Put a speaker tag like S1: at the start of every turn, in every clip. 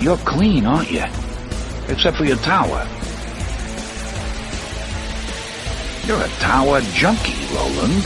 S1: You're clean, aren't you? Except for your tower. You're a tower junkie, Roland.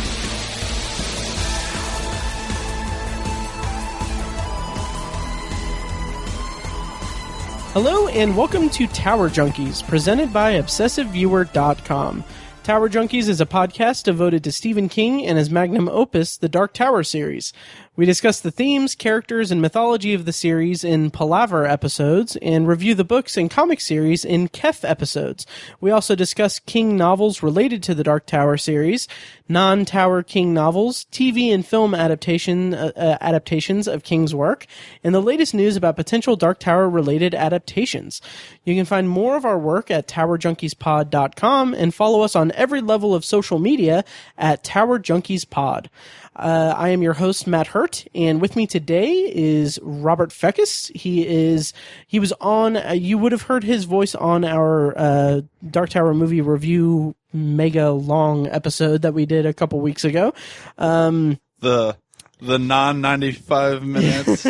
S2: Hello and welcome to Tower Junkies, presented by ObsessiveViewer.com. Tower Junkies is a podcast devoted to Stephen King and his magnum opus, the Dark Tower series. We discuss the themes, characters, and mythology of the series in Palaver episodes and review the books and comic series in Kef episodes. We also discuss King novels related to the Dark Tower series, non-Tower King novels, TV and film adaptations of King's work, and the latest news about potential Dark Tower-related adaptations. You can find more of our work at TowerJunkiesPod.com and follow us on every level of social media at Tower Junkies Pod. I am your host, Matt Hurt, and with me today is Robert Fekkes. He was on, you would have heard his voice on our Dark Tower movie review mega long episode that we did a couple weeks ago.
S3: The non-95 minutes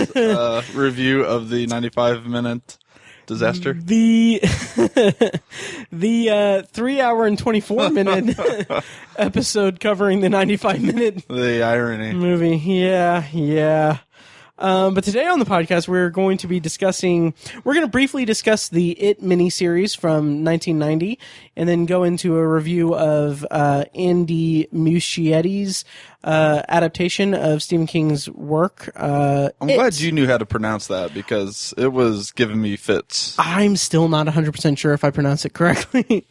S3: review of the 95-minute disaster.
S2: The 3 hour and 24 minute episode covering the 95-minute
S3: The irony.
S2: movie. Yeah. But today on the podcast, we're going to briefly discuss the It miniseries from 1990, and then go into a review of Andy Muschietti's adaptation of Stephen King's work.
S3: I'm glad you knew how to pronounce that, because it was giving me fits.
S2: I'm still not 100% sure if I pronounce it correctly.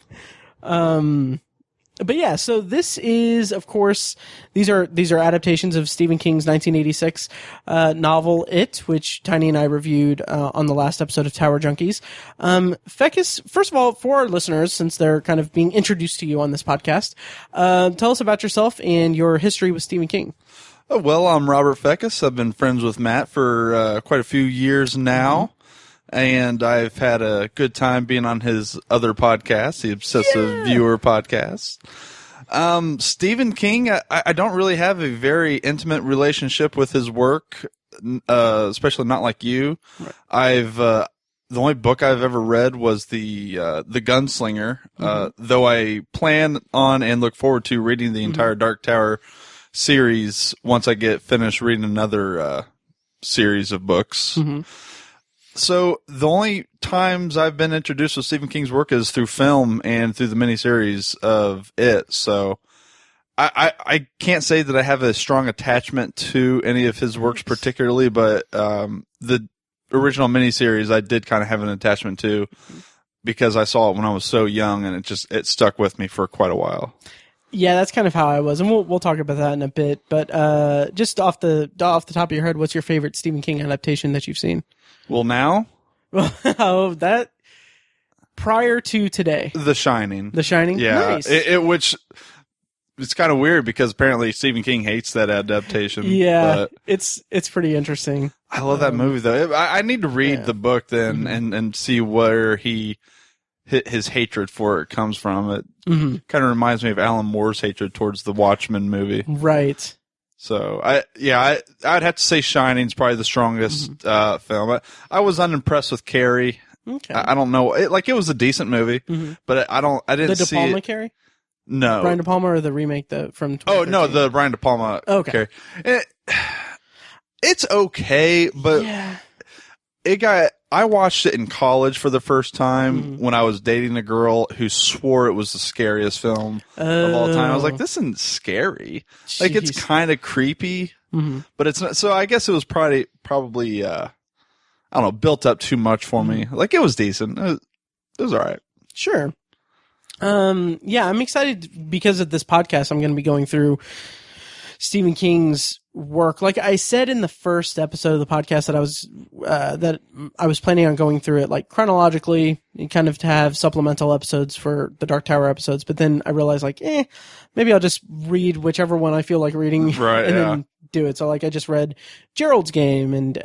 S2: But yeah, so this is, of course, these are adaptations of Stephen King's 1986 novel It, which Tiny and I reviewed on the last episode of Tower Junkies. Fekkes, first of all, for our listeners, since they're kind of being introduced to you on this podcast, tell us about yourself and your history with Stephen King.
S3: Well, I'm Robert Fekkes. I've been friends with Matt for quite a few years now. And I've had a good time being on his other podcast, the Obsessive Viewer podcast. Stephen King, I don't really have a very intimate relationship with his work, especially not like you. Right. The only book I've ever read was the Gunslinger, though I plan on and look forward to reading the entire Dark Tower series once I get finished reading another series of books. So the only times I've been introduced with Stephen King's work is through film and through the miniseries of It. So I can't say that I have a strong attachment to any of his works particularly, but the original miniseries I did kind of have an attachment to, because I saw it when I was so young, and it stuck with me for quite a while.
S2: Yeah, that's kind of how I was, and we'll talk about that in a bit. But just off the top of your head, what's your favorite Stephen King adaptation that you've seen?
S3: Well, now?
S2: Oh, that prior to today.
S3: The Shining.
S2: The Shining?
S3: Yeah.
S2: Nice.
S3: Which it's kind of weird, because apparently Stephen King hates that adaptation.
S2: Yeah, but it's pretty interesting.
S3: I love that movie, though. I need to read the book then and see where his hatred for it comes from. It kind of reminds me of Alan Moore's hatred towards the Watchmen movie. Right. So I'd have to say Shining's probably the strongest film. I was unimpressed with Carrie. Okay. I don't know. It was a decent movie, but I didn't see
S2: the De Palma
S3: it.
S2: Carrie?
S3: No.
S2: Brian De Palma, or the remake from 2013?
S3: Oh, no, the Brian De Palma Carrie. It's okay, but I watched it in college for the first time when I was dating a girl who swore it was the scariest film of all time. I was like, this isn't scary. Jeez. Like, it's kind of creepy, but it's not. So I guess it was probably I don't know, built up too much for me. Like, it was decent. It was all right.
S2: Sure. Yeah, I'm excited because of this podcast. I'm going to be going through Stephen King's work. Like I said in the first episode of the podcast, that I was planning on going through it like chronologically, and kind of to have supplemental episodes for the Dark Tower episodes. But then I realized maybe I'll just read whichever one I feel like reading,
S3: right?
S2: And then do it. So like I just read Gerald's Game, and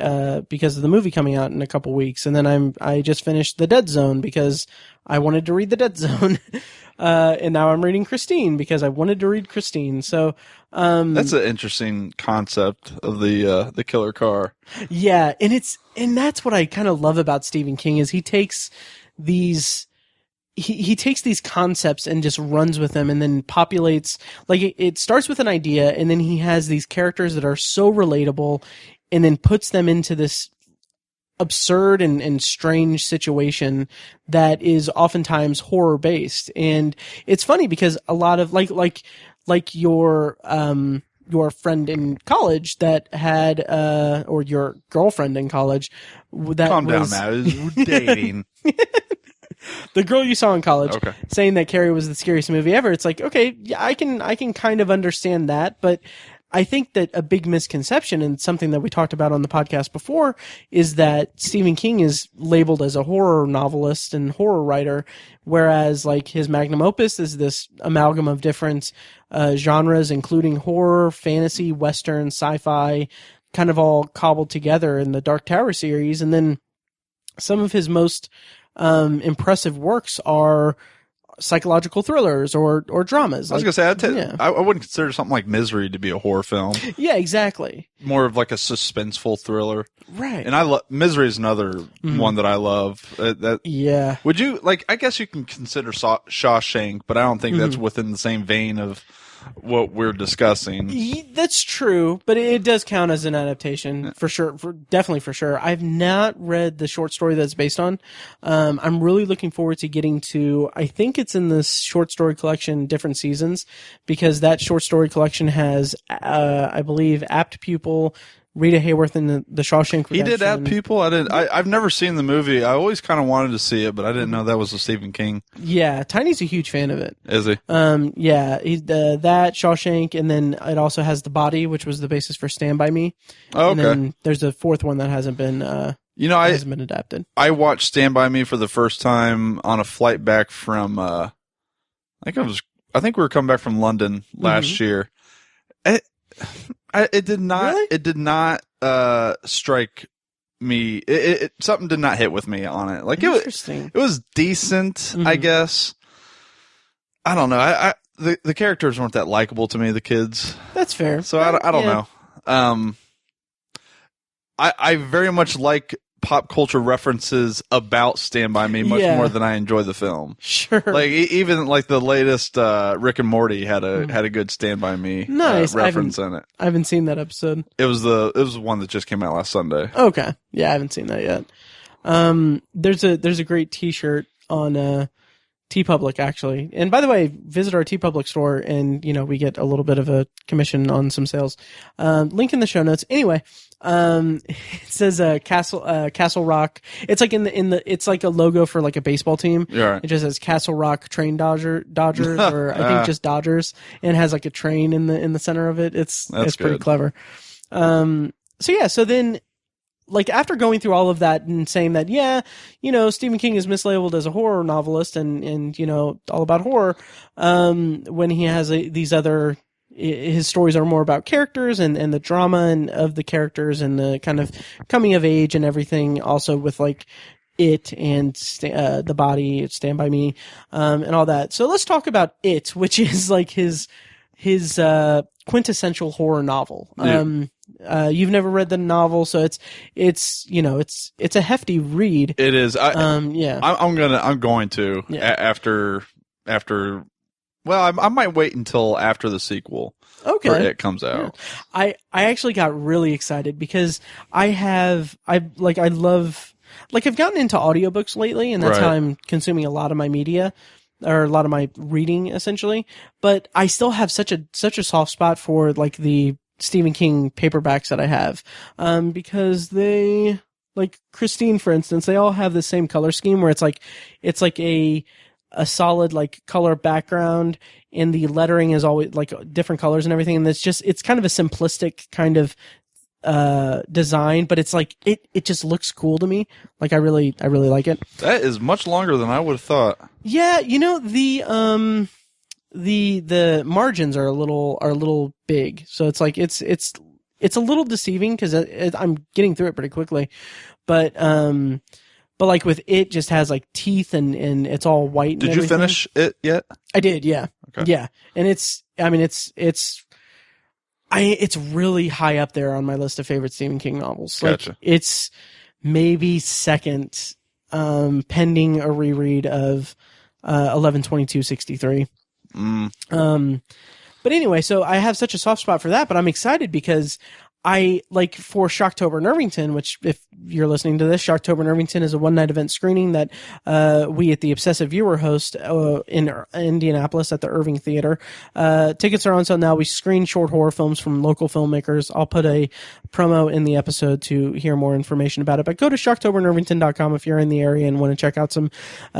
S2: because of the movie coming out in a couple weeks, and then I just finished The Dead Zone because I wanted to read The Dead Zone. And now I'm reading Christine because I wanted to read Christine. So,
S3: that's an interesting concept of the killer car.
S2: Yeah, and that's what I kind of love about Stephen King is he takes these he takes these concepts and just runs with them and then populates, like it starts with an idea and then he has these characters that are so relatable and then puts them into this absurd and strange situation that is oftentimes horror based. And it's funny because a lot of like your friend in college that had or your girlfriend in college that
S3: Calm down, Matt. It was dating.
S2: The girl you saw in college,
S3: okay,
S2: saying that Carrie was the scariest movie ever. It's like, okay, yeah, I can kind of understand that, but I think that a big misconception and something that we talked about on the podcast before is that Stephen King is labeled as a horror novelist and horror writer, whereas like his magnum opus is this amalgam of different genres, including horror, fantasy, western, sci-fi, kind of all cobbled together in the Dark Tower series. And then some of his most impressive works are psychological thrillers or dramas.
S3: I was going to say, I wouldn't consider something like Misery to be a horror film.
S2: Yeah, exactly.
S3: More of like a suspenseful thriller.
S2: Right.
S3: And Misery is another one that I love.
S2: Yeah.
S3: Would you, like, I guess you can consider Shawshank, but I don't think that's within the same vein of what we're discussing.
S2: That's true, but it does count as an adaptation for sure. Definitely for sure. I've not read the short story that's based on. I'm really looking forward to getting to. I think it's in this short story collection, Different Seasons, because that short story collection has, I believe, Apt Pupil, Rita Hayworth in the Shawshank Redemption.
S3: He did Apt Pupil? I've never seen the movie. I always kind of wanted to see it, but I didn't know that was a Stephen King.
S2: Yeah, Tiny's a huge fan of it.
S3: Is he?
S2: Yeah, that Shawshank, and then it also has The Body, which was the basis for Stand By Me.
S3: Oh, okay.
S2: And then there's a fourth one that hasn't been hasn't been adapted.
S3: I watched Stand By Me for the first time on a flight back from I think we were coming back from London last year. It did not.
S2: Really?
S3: It did not strike me. Something did not hit with me on it. Like
S2: Interesting.
S3: It was decent, I guess. I don't know. The characters weren't that likable to me. The kids.
S2: That's fair.
S3: So I don't know. I very much like pop culture references about Stand By Me much more than I enjoy the film.
S2: Sure.
S3: Like even like the latest Rick and Morty had a good Stand By Me reference in it.
S2: I haven't seen that episode.
S3: It was the one that just came out last Sunday.
S2: Okay. Yeah, I haven't seen that yet. There's a great T-shirt on TeePublic actually. And by the way, visit our TeePublic store and we get a little bit of a commission on some sales. Link in the show notes. Anyway, it says Castle Rock. It's like in the it's like a logo for like a baseball team.
S3: Yeah, right.
S2: It just says Castle Rock Train Dodgers or I think just Dodgers, and it has like a train in the center of it. It's pretty clever. So then, like after going through all of that and saying that, Stephen King is mislabeled as a horror novelist and all about horror, when he has these other, his stories are more about characters and the drama and of the characters and the kind of coming of age and everything, also with like It and The Body, Stand By Me, and all that. So let's talk about It, which is like his quintessential horror novel. You've never read the novel, so it's a hefty read.
S3: It is.
S2: I'm
S3: going to after. Well, I might wait until after the sequel.
S2: Okay.
S3: Or It comes out.
S2: Yeah. I actually got really excited because I've gotten into audiobooks lately, and that's how I'm consuming a lot of my media. Or a lot of my reading, essentially, but I still have such a soft spot for like the Stephen King paperbacks that I have, because they, like Christine, for instance, they all have the same color scheme where it's like a solid like color background, and the lettering is always like different colors and everything, and it's kind of a simplistic kind of design, but it's like it just looks cool to me. Like I really like it.
S3: That is much longer than I would have thought.
S2: Yeah, the margins are a little big, so it's like it's a little deceiving because I'm getting through it pretty quickly, but But like with it, just has like teeth and it's all white. And
S3: Did you
S2: everything.
S3: finish it yet?
S2: I did, yeah.
S3: Okay.
S2: Yeah. And it's really high up there on my list of favorite Stephen King novels.
S3: Gotcha.
S2: Like it's maybe second, pending a reread of 11/22/63. But anyway, so I have such a soft spot for that, but I'm excited because I like for Shocktober in Irvington, which if you're listening to this, Shocktober in Irvington is a one-night event screening that we at the Obsessive Viewer host in Indianapolis at the Irving Theater. Tickets are on sale now. We screen short horror films from local filmmakers. I'll put a promo in the episode to hear more information about it. But go to shocktoberinirvington.com if you're in the area and want to check out some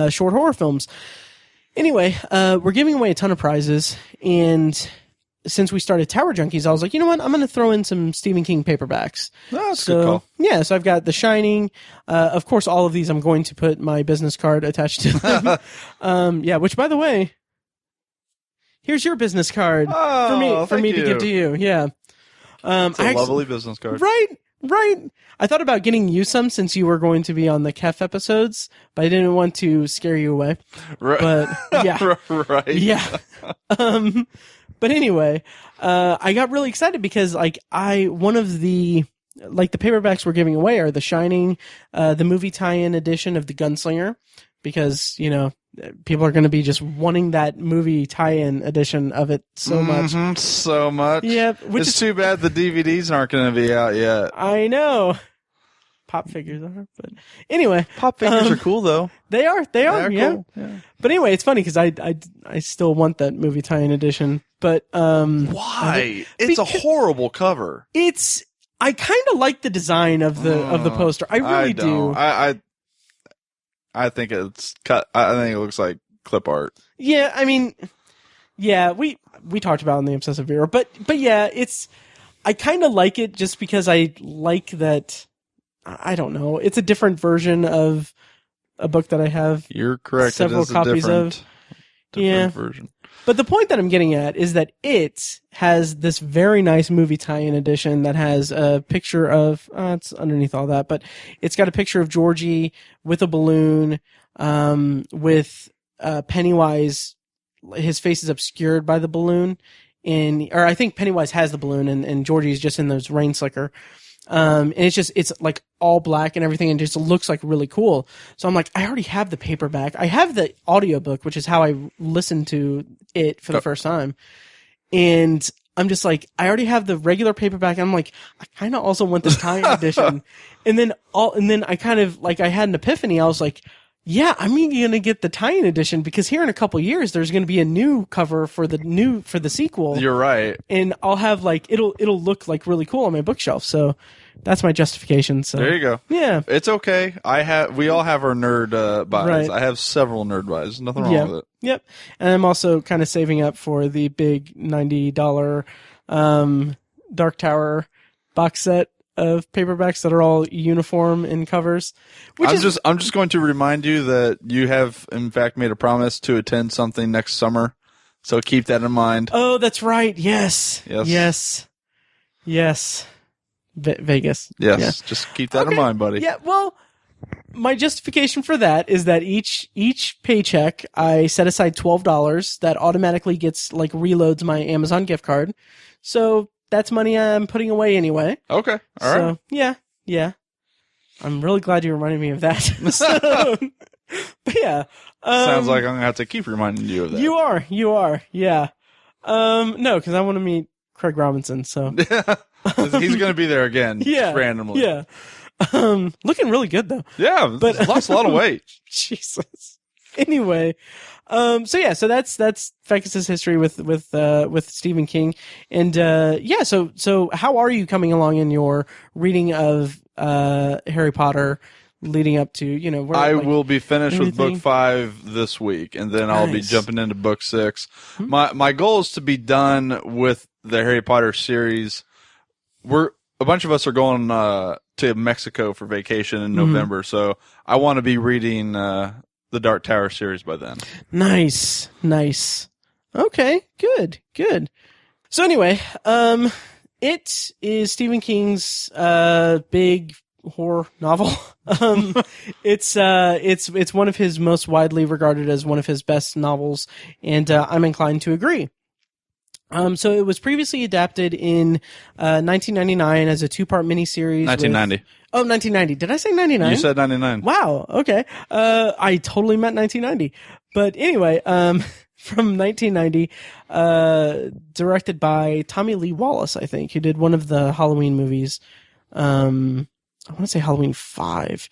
S2: short horror films. Anyway, we're giving away a ton of prizes, and since we started Tower Junkies, I was like, you know what? I'm going to throw in some Stephen King paperbacks.
S3: Oh, that's a good call.
S2: Yeah, so I've got The Shining. Of course, all of these I'm going to put my business card attached to them. Yeah, which, by the way, here's your business card for me to give to you. Yeah.
S3: It's a lovely business card.
S2: Right. I thought about getting you some since you were going to be on the Kef episodes, but I didn't want to scare you away.
S3: Right.
S2: But yeah.
S3: Right.
S2: Yeah. But anyway, I got really excited because one of the paperbacks we're giving away are The Shining, the movie tie-in edition of The Gunslinger, because, you know, people are going to be just wanting that movie tie-in edition of it so much.
S3: So much.
S2: Yeah.
S3: It's too bad the DVDs aren't going to be out yet.
S2: I know. Pop figures are, but anyway.
S3: Pop figures are cool, though.
S2: They are, yeah.
S3: Cool. Yeah.
S2: But anyway, it's funny because I still want that movie tie-in edition, but
S3: why? It's a horrible cover.
S2: I kind of like the design of the poster. I really do.
S3: I think it's cut. I think it looks like clip art.
S2: Yeah, I mean, yeah, we talked about it in the Obsessive Viewer, but yeah, I kind of like it just because I like that. I don't know. It's a different version of a book that I have.
S3: You're correct.
S2: Several copies of.
S3: Different version.
S2: But the point that I'm getting at is that it has this very nice movie tie-in edition that has a picture of, it's underneath all that, but it's got a picture of Georgie with a balloon, with Pennywise, his face is obscured by the balloon, or I think Pennywise has the balloon and Georgie's just in those rain slicker. And it's like all black and everything and just looks like really cool. So I'm like, I already have the paperback. I have the audiobook, which is how I listened to it for the first time. And I'm just like, I already have the regular paperback. And I'm like, I kind of also want this tie-in edition. And then I kind of like, I had an epiphany. I was like, yeah, I'm going to get the tie-in edition because here in a couple years, there's going to be a new cover for the sequel.
S3: You're right.
S2: And I'll have like, it'll look like really cool on my bookshelf. So that's my justification. So
S3: there you go.
S2: Yeah.
S3: It's okay. We all have our nerd buys.
S2: Right.
S3: I have several nerd buys. Nothing wrong with it.
S2: Yep. And I'm also kind of saving up for the big $90 Dark Tower box set of paperbacks that are all uniform in covers. I'm
S3: just going to remind you that you have in fact made a promise to attend something next summer, so keep that in mind.
S2: Oh, that's right. Yes. Vegas.
S3: Yes.
S2: Yeah.
S3: Just keep that in mind, buddy.
S2: Yeah. Well, my justification for that is that each paycheck I set aside $12 that automatically gets like reloads my Amazon gift card. So that's money I'm putting away anyway.
S3: Okay. All right.
S2: Yeah. I'm really glad you reminded me of that. But yeah.
S3: Sounds like I'm going to have to keep reminding you of that.
S2: You are. Yeah. No, because I want to meet Craig Robinson, so.
S3: He's going to be there again.
S2: Yeah.
S3: Randomly.
S2: Yeah. Looking really good though.
S3: Yeah. But lost a lot of weight.
S2: Jesus. Anyway. So that's Fekkes' history with Stephen King. And, so how are you coming along in your reading of, Harry Potter leading up to,
S3: I will be finished with book 5 this week, and then I'll be jumping into book 6. Mm-hmm. My goal is to be done with the Harry Potter series. A bunch of us are going, to Mexico for vacation in November, so I want to be reading, the Dark Tower series by then.
S2: Nice. Okay, good. So anyway, it is Stephen King's big horror novel. It's one of his most widely regarded as one of his best novels, and I'm inclined to agree. So it was previously adapted in 1999 as a 2-part miniseries.
S3: 1990.
S2: 1990. Did I say 99?
S3: You said 99.
S2: Wow. Okay. I totally meant 1990. But anyway, from 1990, directed by Tommy Lee Wallace, I think, who did one of the Halloween movies. I want to say Halloween 5.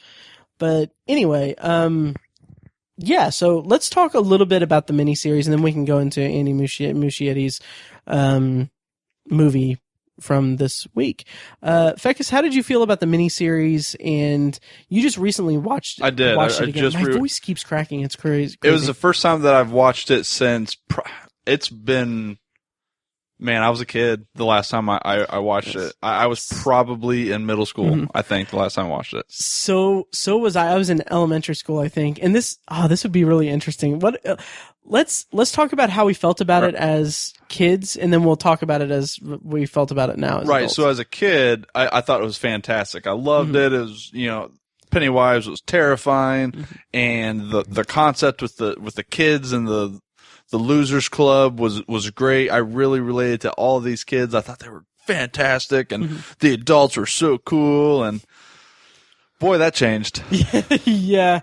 S2: But anyway, yeah, so let's talk a little bit about the miniseries, and then we can go into Andy Muschietti's movie from this week. Fekkes, how did you feel about the miniseries? And you just recently watched it.
S3: I did.
S2: Watched it again. My voice keeps cracking. It's crazy.
S3: It was the first time that I've watched it since it's been. Man, I was a kid the last time I watched it. I was probably in middle school, I think, the last time I watched it.
S2: So was I. I was in elementary school, I think. And this would be really interesting. Let's talk about how we felt about it as kids, and then we'll talk about it as we felt about it now as adults.
S3: So as a kid, I thought it was fantastic. I loved it. It was, Pennywise was terrifying, and the concept with the kids and the Losers Club was great. I really related to all of these kids. I thought they were fantastic, and the adults were so cool. And boy, that changed.
S2: Yeah.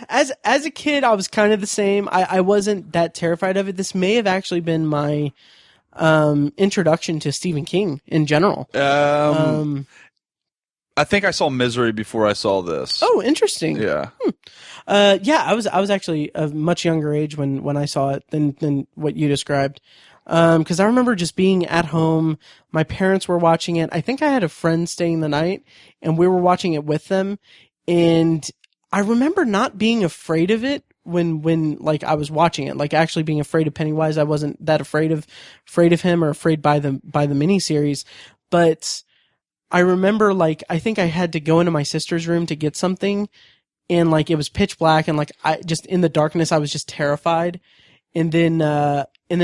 S2: As a kid, I was kind of the same. I wasn't that terrified of it. This may have actually been my introduction to Stephen King in general.
S3: I think I saw Misery before I saw this.
S2: Oh, interesting.
S3: Yeah.
S2: I was actually a much younger age when I saw it than what you described. Cause I remember just being at home. My parents were watching it. I think I had a friend staying the night, and we were watching it with them. And I remember not being afraid of it when like I was watching it, like actually being afraid of Pennywise. I wasn't that afraid of him or afraid by the miniseries, but I remember, like, I think I had to go into my sister's room to get something, and, like, it was pitch black, and, like, I just, in the darkness, I was just terrified. And then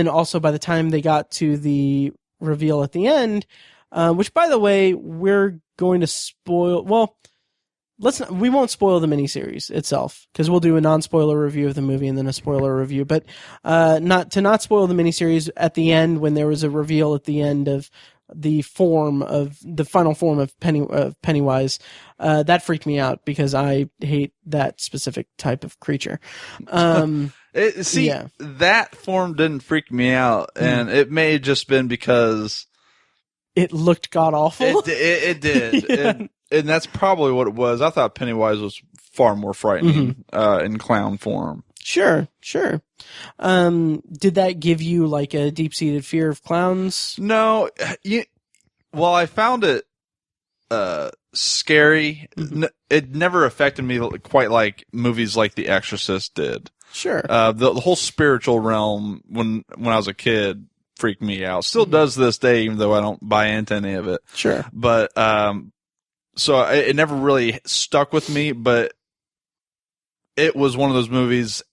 S2: also by the time they got to the reveal at the end, which, by the way, we're going to spoil, well, we won't spoil the miniseries itself, because we'll do a non-spoiler review of the movie and then a spoiler review, but, not spoil the miniseries at the end, when there was a reveal at the end of the final form of Pennywise, that freaked me out because I hate that specific type of creature.
S3: That form didn't freak me out, and it may have just been because
S2: it looked god awful.
S3: It did, yeah. and that's probably what it was. I thought Pennywise was far more frightening in clown form.
S2: Sure. Did that give you like a deep-seated fear of clowns?
S3: No. Well, I found it scary. It never affected me quite like movies like The Exorcist did.
S2: Sure.
S3: The whole spiritual realm when I was a kid freaked me out. Still does this day, even though I don't buy into any of it.
S2: Sure.
S3: But so it never really stuck with me, but it was one of those movies.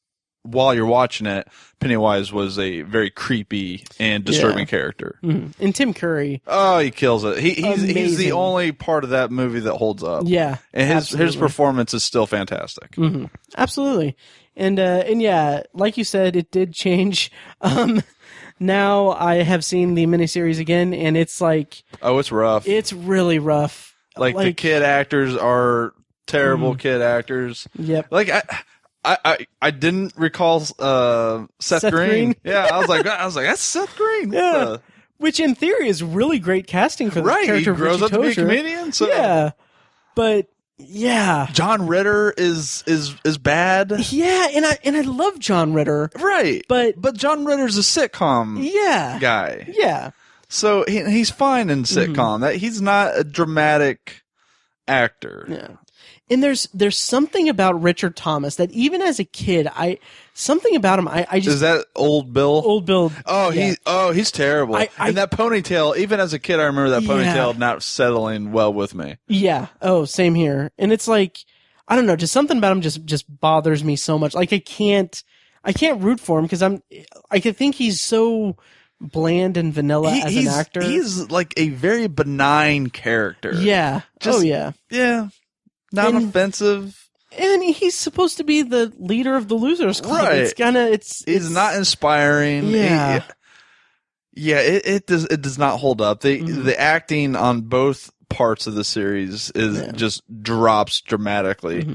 S3: While you're watching it, Pennywise was a very creepy and disturbing character.
S2: And Tim Curry.
S3: Oh, he kills it. He's the only part of that movie that holds up.
S2: Yeah.
S3: And his performance is still fantastic.
S2: Absolutely. And yeah, like you said, it did change. Now I have seen the miniseries again, and it's like...
S3: Oh, it's rough.
S2: It's really rough.
S3: Like the kid actors are terrible kid actors.
S2: Yep.
S3: Like, I didn't recall Seth Green. Yeah, I was like that's Seth Green.
S2: Yeah, which in theory is really great casting for the character.
S3: He grows up to be a comedian. So.
S2: Yeah, but yeah,
S3: John Ritter is bad.
S2: Yeah, and I love John Ritter.
S3: Right, but John Ritter's a sitcom. Guy.
S2: Yeah,
S3: so he's fine in sitcom. That he's not a dramatic actor.
S2: Yeah. And there's something about Richard Thomas that even as a kid, something about him, I just...
S3: Is that Old Bill?
S2: Old Bill.
S3: Oh, yeah. He's terrible. And that ponytail, even as a kid, I remember that ponytail not settling well with me. Yeah.
S2: Oh, same here. And it's like, I don't know, just something about him just bothers me so much. Like I can't root for him because I think he's so bland and vanilla as an actor.
S3: He's like a very benign character.
S2: Yeah. Yeah.
S3: Not offensive.
S2: And he's supposed to be the leader of the Losers Club.
S3: Right. He's not inspiring.
S2: Yeah.
S3: It does not hold up. The acting on both parts of the series just drops dramatically.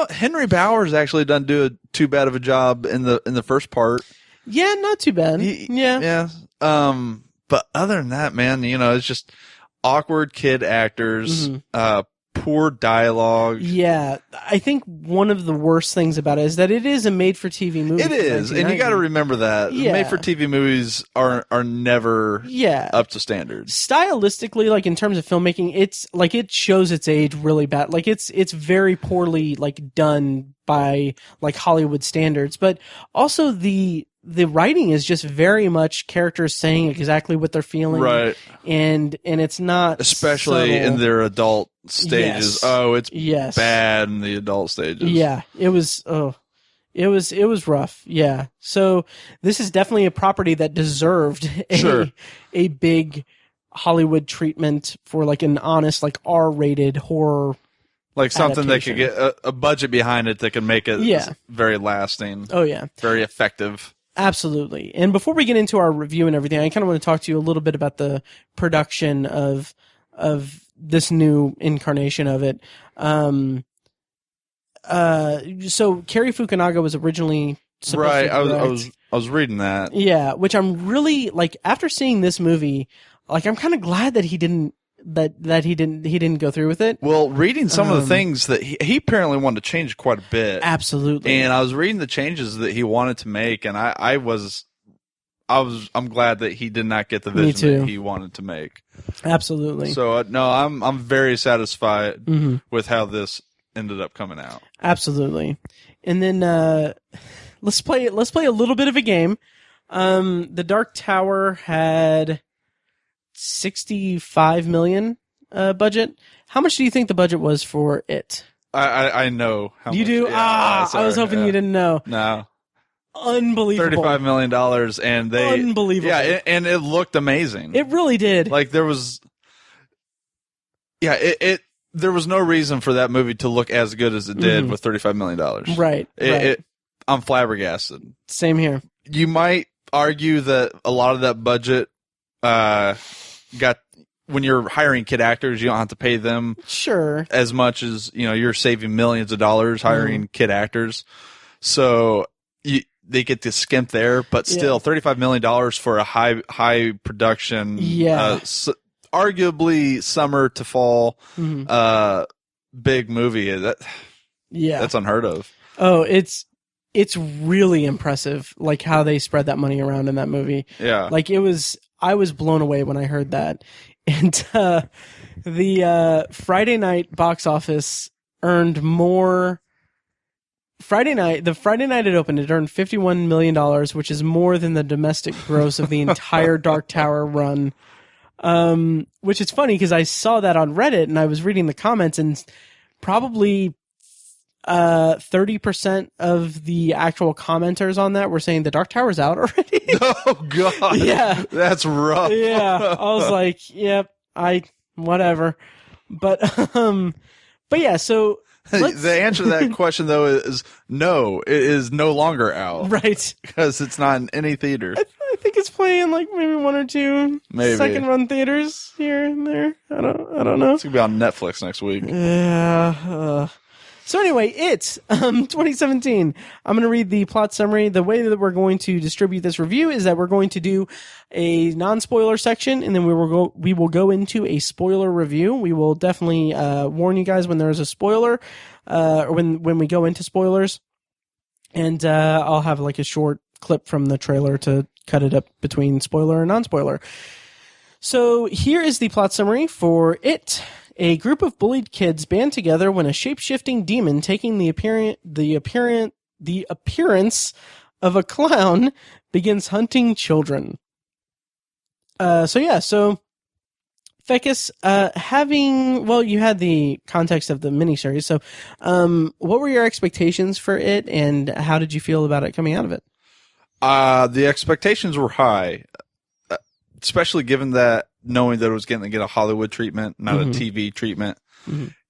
S3: Henry Bowers actually doesn't do too bad of a job in the first part.
S2: Yeah, not too bad.
S3: But other than that, man, it's just awkward kid actors, poor dialogue. Yeah,
S2: I think one of the worst things about it is that it is a made-for-TV movie.
S3: It is, and you got to remember that made-for-TV movies are never up to standards.
S2: Stylistically, like in terms of filmmaking, it's like it shows its age really bad. Like it's very poorly like done by like Hollywood standards, but also the writing is just very much characters saying exactly what they're feeling,
S3: right?
S2: And it's not
S3: especially subtle. In their adult stages. Oh, it's bad in the adult stages.
S2: Yeah, it was rough. Yeah, so this is definitely a property that deserved a big Hollywood treatment for like an honest like R-rated horror.
S3: Like something that could get a budget behind it that can make it very lasting.
S2: Oh yeah,
S3: very effective.
S2: Absolutely. And before we get into our review and everything, I kind of want to talk to you a little bit about the production of this new incarnation of it. So Cary Fukunaga was originally supposed to direct.
S3: I was reading that.
S2: Yeah, which I'm really like after seeing this movie, like I'm kind of glad that he didn't go through with it.
S3: Well, reading some of the things that he apparently wanted to change quite a bit.
S2: Absolutely.
S3: And I was reading the changes that he wanted to make, and I'm glad that he did not get the vision that he wanted to make.
S2: Absolutely.
S3: So no, I'm very satisfied with how this ended up coming out.
S2: Absolutely. And then let's play a little bit of a game. The Dark Tower had $65 million budget. How much do you think the budget was for it?
S3: I know how
S2: you
S3: much.
S2: Do?
S3: Yeah,
S2: I was hoping you didn't know.
S3: No.
S2: Unbelievable.
S3: $35 million, and they
S2: unbelievable.
S3: Yeah, and it looked amazing.
S2: It really did.
S3: Like there was there was no reason for that movie to look as good as it did with $35 million.
S2: Right.
S3: I'm flabbergasted.
S2: Same here.
S3: You might argue that a lot of that budget got when you're hiring kid actors, you don't have to pay them as much as you're saving millions of dollars hiring kid actors, so they get to skimp there. But still, $35 million for a high production, arguably summer to fall big movie. That's unheard of.
S2: Oh, it's really impressive, like how they spread that money around in that movie.
S3: Yeah,
S2: like I was blown away when I heard that. And the Friday night box office earned more. The Friday night it opened, it earned $51 million, which is more than the domestic gross of the entire Dark Tower run. Which is funny because I saw that on Reddit and I was reading the comments, and probably 30% of the actual commenters on that were saying the Dark Tower's out already.
S3: Oh God.
S2: Yeah.
S3: That's rough.
S2: Yeah. I was like, yep, whatever. But yeah, so
S3: the answer to that question though is no, it is no longer out.
S2: Right.
S3: Because it's not in any theater.
S2: I think it's playing like maybe one or two second run theaters here and there. I don't know.
S3: It's gonna be on Netflix next week.
S2: Yeah. So anyway, it's 2017. I'm going to read the plot summary. The way that we're going to distribute this review is that we're going to do a non-spoiler section, and then we will go into a spoiler review. We will definitely warn you guys when there is a spoiler, or when we go into spoilers. And I'll have like a short clip from the trailer to cut it up between spoiler and non-spoiler. So here is the plot summary for It. A group of bullied kids band together when a shape-shifting demon taking the appearance of a clown begins hunting children. So Fekkes, you had the context of the miniseries. So, what were your expectations for it, and how did you feel about it coming out of it?
S3: The expectations were high. especially given that knowing that it was going to get a Hollywood treatment, not a TV treatment.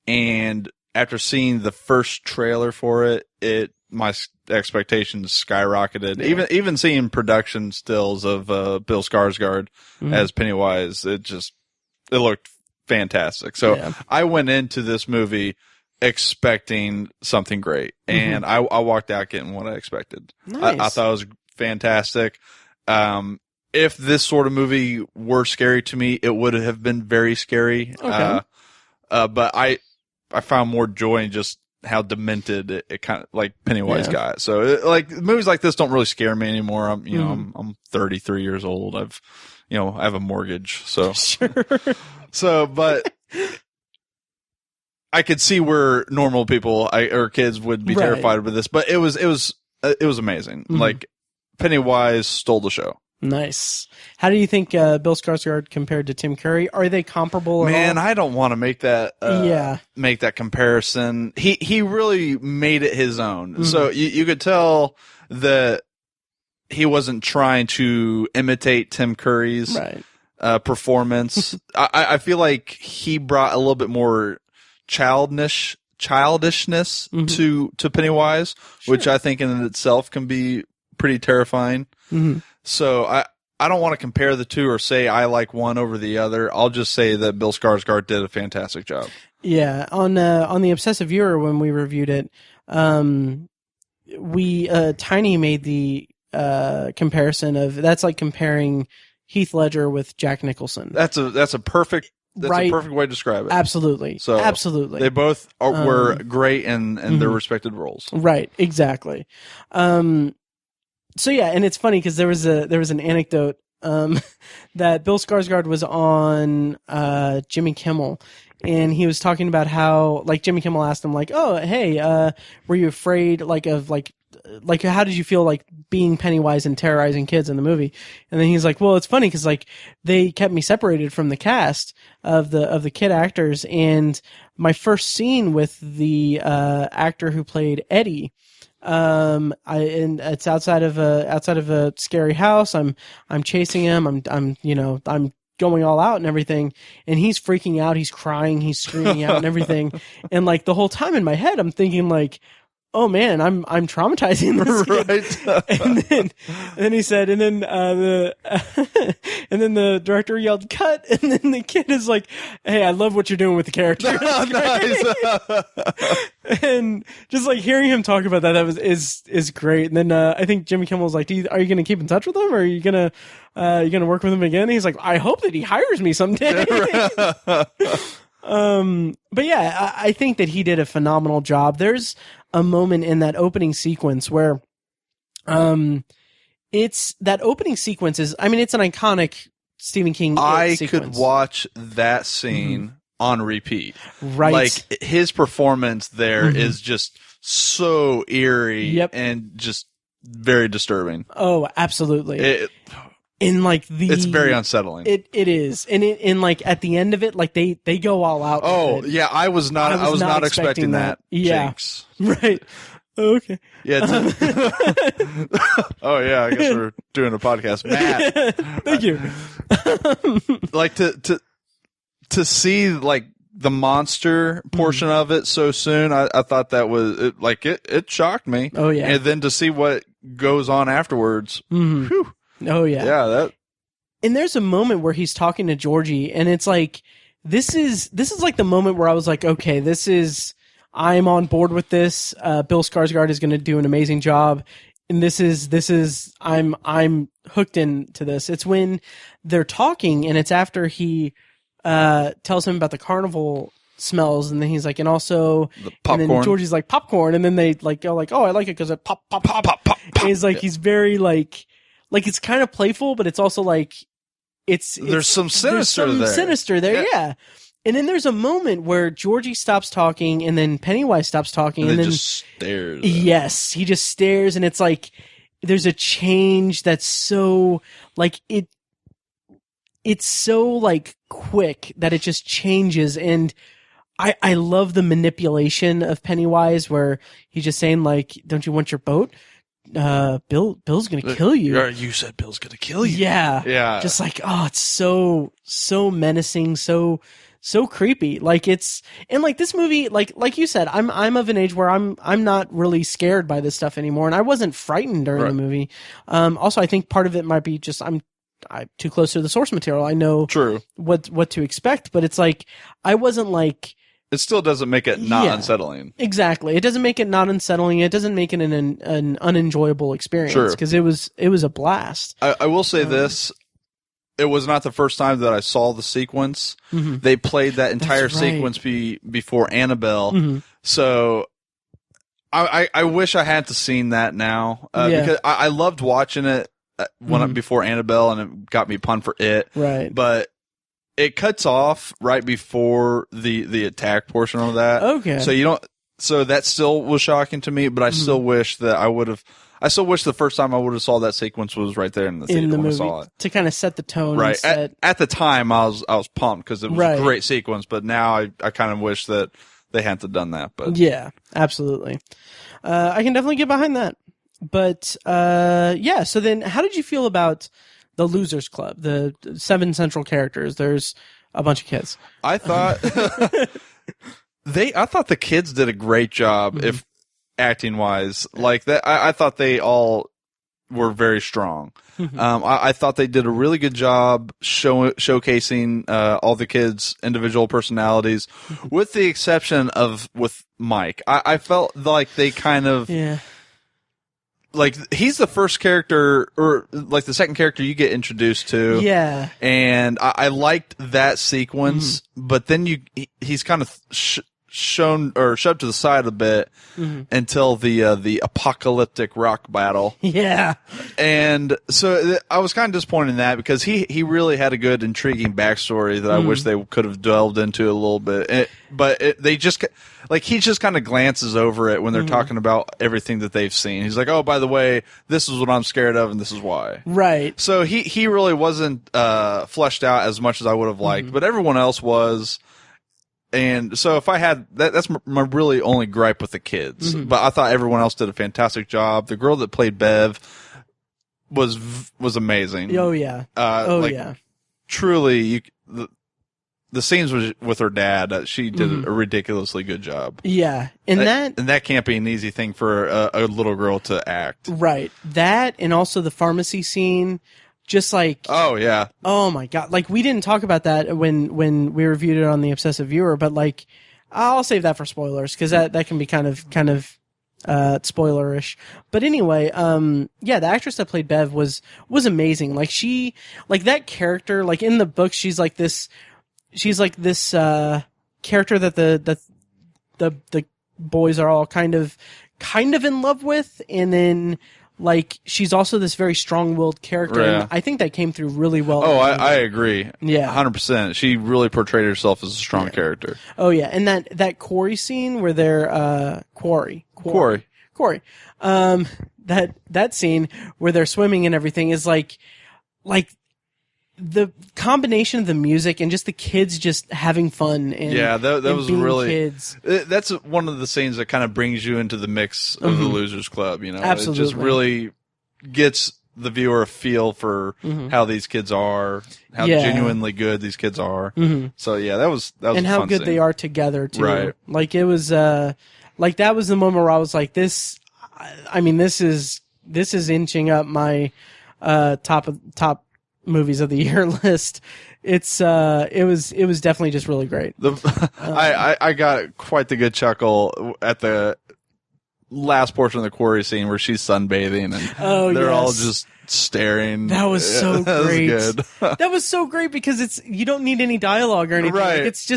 S3: And after seeing the first trailer for it, my expectations skyrocketed. Yeah. Even seeing production stills of Bill Skarsgård as Pennywise, it looked fantastic. So I went into this movie expecting something great, and I walked out getting what I expected.
S2: Nice.
S3: I thought it was fantastic. If this sort of movie were scary to me, it would have been very scary.
S2: Okay.
S3: But I found more joy in just how demented it kind of like Pennywise got. So movies like this don't really scare me anymore. I'm 33 years old. I have a mortgage. So, but I could see where normal people or kids would be terrified with this, but it was amazing. Like Pennywise stole the show.
S2: Nice. How do you think Bill Skarsgård compared to Tim Curry? Are they comparable at all?
S3: I don't want to make that comparison. He really made it his own. So you could tell that he wasn't trying to imitate Tim Curry's performance. I feel like he brought a little bit more childishness to Pennywise, which I think in itself can be pretty terrifying. So I don't want to compare the two or say I like one over the other. I'll just say that Bill Skarsgård did a fantastic job.
S2: Yeah, on the Obsessive Viewer when we reviewed it, we Tiny made the comparison of that's like comparing Heath Ledger with Jack Nicholson.
S3: That's a perfect a perfect way to describe it.
S2: Absolutely.
S3: So
S2: absolutely.
S3: They both were great in their respective roles.
S2: Right. Exactly. So yeah, and it's funny because there was an anecdote that Bill Skarsgård was on Jimmy Kimmel, and he was talking about how like Jimmy Kimmel asked him like, "Oh, hey, were you afraid like how did you feel like being Pennywise and terrorizing kids in the movie?" And then he's like, "Well, it's funny because like they kept me separated from the cast of the kid actors, and my first scene with the actor who played Eddie." And it's outside of a scary house. I'm chasing him. I'm going all out and everything. And he's freaking out. He's crying. He's screaming out and everything. And like the whole time in my head, I'm thinking like, oh man, I'm traumatizing this kid. and then he said, and then the director yelled cut, and then the kid is like, "Hey, I love what you're doing with the character." Nice. And just like hearing him talk about that is great. And then I think Jimmy Kimmel's like, "Are you going to keep in touch with him, or are you going to work with him again?" And he's like, "I hope that he hires me someday." But yeah, I think that he did a phenomenal job. There's a moment in that opening sequence where, it's that opening sequence is, I mean, it's an iconic Stephen King sequence.
S3: Could watch that scene on repeat.
S2: Right.
S3: Like his performance there is just so eerie and just very disturbing.
S2: Oh, absolutely. It's
S3: very unsettling.
S2: It is. And in like at the end of it, like they go all out.
S3: Oh, yeah, I was not expecting that.
S2: Yeah.
S3: Jinx.
S2: Right. Okay.
S3: Yeah. Oh yeah, I guess we're doing a podcast. Matt.
S2: Thank you.
S3: Like to see like the monster portion of it so soon, I thought that was it shocked me.
S2: Oh yeah.
S3: And then to see what goes on afterwards. Whew.
S2: Oh yeah.
S3: Yeah,
S2: and there's a moment where he's talking to Georgie, and it's like this is like the moment where I was like, okay, I'm on board with this. Bill Skarsgård is going to do an amazing job, and this is I'm hooked into this. It's when they're talking, and it's after he tells him about the carnival smells, and then he's like, and also
S3: the popcorn.
S2: And then Georgie's like popcorn, and then they like go like, oh, I like it because it pop pop pop pop pop. And he's like, he's very like it's kind of playful, but it's also like there's some sinister there. Yeah. And then there's a moment where Georgie stops talking, and then Pennywise stops talking, and then
S3: just stares.
S2: Yes, he just stares, and it's like there's a change that's so like it's so like quick that it just changes. And I love the manipulation of Pennywise, where he's just saying like, "Don't you want your boat? Bill's gonna kill you.
S3: You said Bill's gonna kill you.
S2: Yeah. Just like, oh, it's so menacing, so creepy. Like it's, and like this movie, like you said, I'm of an age where I'm not really scared by this stuff anymore, and I wasn't frightened during the movie. Also, I think part of it might be just I'm too close to the source material. I know what to expect, but it's like I wasn't like.
S3: It still doesn't make it not unsettling.
S2: Exactly. It doesn't make it not unsettling. It doesn't make it an unenjoyable experience because it was a blast.
S3: I will say this. It was not the first time that I saw the sequence. Mm-hmm. They played that entire sequence before Annabelle. Mm-hmm. So I wish I had seen that now because I loved watching it before Annabelle, and it got me pumped for it.
S2: Right.
S3: But it cuts off right before the attack portion of that.
S2: Okay.
S3: So you don't. So that still was shocking to me, but I still wish that I would have. I still wish the first time I would have saw that sequence was right there in the theater when
S2: movie,
S3: I saw it
S2: to kind of set the tone.
S3: Right. At the time, I was pumped because it was a great sequence, but now I kind of wish that they hadn't done that. But
S2: yeah, absolutely. I can definitely get behind that. But yeah. So then, how did you feel about the Losers Club? The 7 central characters. There's a bunch of kids.
S3: I thought I thought the kids did a great job. If acting wise, like that, I thought they all were very strong. I thought they did a really good job showcasing all the kids' individual personalities, with the exception of with Mike. I felt like they kind of like he's the first character, or like the second character you get introduced to.
S2: Yeah,
S3: and I liked that sequence, but then he's kind of shown or shoved to the side a bit until the apocalyptic rock battle.
S2: Yeah.
S3: And so I was kind of disappointed in that because he really had a good, intriguing backstory that I wish they could have delved into a little bit. They just, like, he just kind of glances over it when they're talking about everything that they've seen. He's like, oh, by the way, this is what I'm scared of and this is why.
S2: Right.
S3: So he really wasn't fleshed out as much as I would have liked, but everyone else was. And so if I had that's my really only gripe with the kids. But I thought everyone else did a fantastic job. The girl that played Bev was amazing.
S2: Oh yeah. Yeah.
S3: Truly, the scenes with her dad, she did a ridiculously good job.
S2: Yeah, and
S3: that can't be an easy thing for a little girl to act.
S2: Right. That, and also the pharmacy scene. Just like,
S3: oh yeah,
S2: oh my god! Like, we didn't talk about that when we reviewed it on the Obsessive Viewer, but like, I'll save that for spoilers because that can be kind of spoilerish. But anyway, yeah, the actress that played Bev was amazing. Like, that character, like in the book, she's like this character that the boys are all kind of in love with, and then. Like, she's also this very strong-willed character, and I think that came through really well.
S3: Oh, I agree.
S2: Yeah.
S3: 100%. She really portrayed herself as a strong character.
S2: Oh, yeah. And that quarry scene where they're, Quarry. That scene where they're swimming and everything is like the combination of the music and just the kids just having fun. And,
S3: that was really
S2: kids.
S3: That's one of the scenes that kind of brings you into the mix of the Losers Club. You know,
S2: absolutely.
S3: It just really gets the viewer a feel for how these kids are, how genuinely good these kids are. So yeah, that was
S2: and
S3: a
S2: how
S3: fun
S2: good
S3: scene.
S2: they are together too.
S3: Right.
S2: Like, it was like that was the moment where I was like, this. I mean, this is inching up my top movies of the year list. It was definitely just really great.
S3: I got quite the good chuckle at the last portion of the quarry scene where she's sunbathing and they're all just staring.
S2: That was so great.
S3: Was good.
S2: That was so great because you don't need any dialogue or anything.
S3: Right.
S2: Like,
S3: it's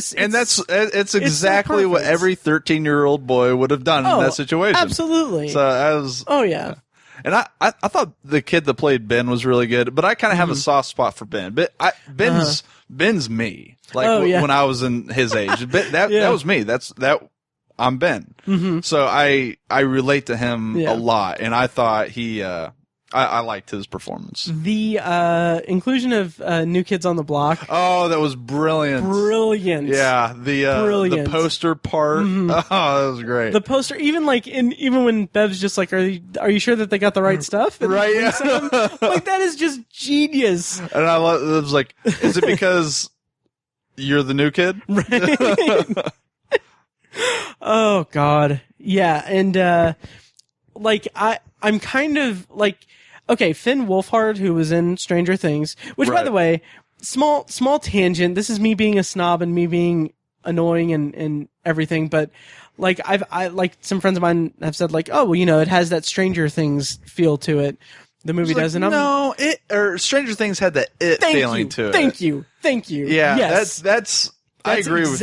S3: exactly what every 13-year-old boy would have done in that situation.
S2: Absolutely.
S3: So I was.
S2: Oh yeah.
S3: And I thought the kid that played Ben was really good, but I kind of have a soft spot for Ben. But Ben's me. Like when I was in his age, that was me. I'm Ben. So I relate to him a lot, and I thought I liked his performance.
S2: The inclusion of New Kids on the Block.
S3: Oh, that was brilliant.
S2: Brilliant.
S3: Yeah, the poster part. Mm-hmm. Oh, that was great.
S2: The poster, even when Bev's just like, are you sure that they got the right stuff? And
S3: right. Yeah.
S2: Like, that is just genius.
S3: And I was like, is it because you're the new kid?
S2: Right. Oh God. Yeah. And, I'm kind of like, okay, Finn Wolfhard, who was in Stranger Things, which by the way, small tangent. This is me being a snob and me being annoying and everything, but like I like some friends of mine have said like, oh, well, it has that Stranger Things feel to it. The movie does, and
S3: Stranger Things had that feeling to it.
S2: Thank you.
S3: Yeah,
S2: yes.
S3: that's I agree with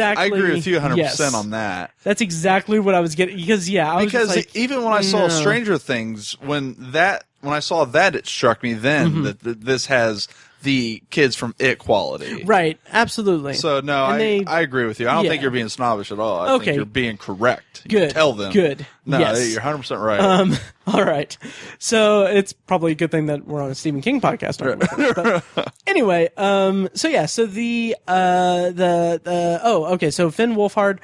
S3: you 100% on that.
S2: That's exactly what I was getting because
S3: even when I saw Stranger Things, when I saw that, it struck me then that this has the kids from It quality.
S2: Right, absolutely.
S3: So no, I agree with you. I don't think you're being snobbish at all. I think you're being correct.
S2: Good.
S3: Tell them.
S2: Good.
S3: No,
S2: yes.
S3: You're 100% right.
S2: All right. So it's probably a good thing that we're on a Stephen King podcast. But anyway, so so Finn Wolfhard,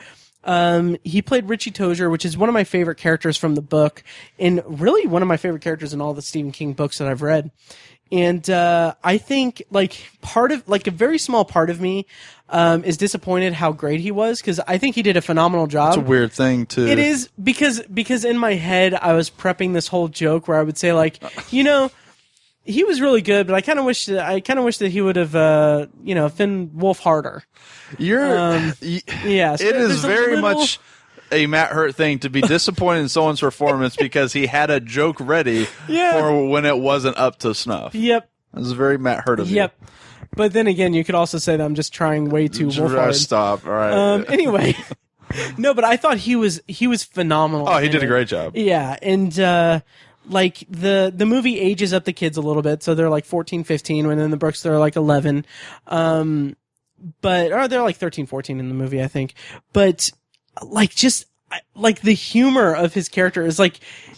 S2: he played Richie Tozier, which is one of my favorite characters from the book, and really one of my favorite characters in all the Stephen King books that I've read. And I think a very small part of me is disappointed how great he was, because I think he did a phenomenal job.
S3: It's a weird thing too.
S2: It is because in my head I was prepping this whole joke where I would say like, he was really good, but I kind of wish that he would have Finn Wolfharder.
S3: Yeah. So it is very much a Matt Hurt thing to be disappointed in someone's performance because he had a joke ready for when it wasn't up to snuff.
S2: Yep.
S3: It was very Matt Hurt of you.
S2: Yep. But then again, you could also say that I'm just trying way too Wolfhard.
S3: Stop. All right.
S2: Anyway. No, but I thought he was phenomenal.
S3: Oh, he did a great job.
S2: Yeah. And, the movie ages up the kids a little bit. So they're like 14, 15, when in the books they're like 11. Or they're like 13, 14 in the movie, I think. But, the humor of his character is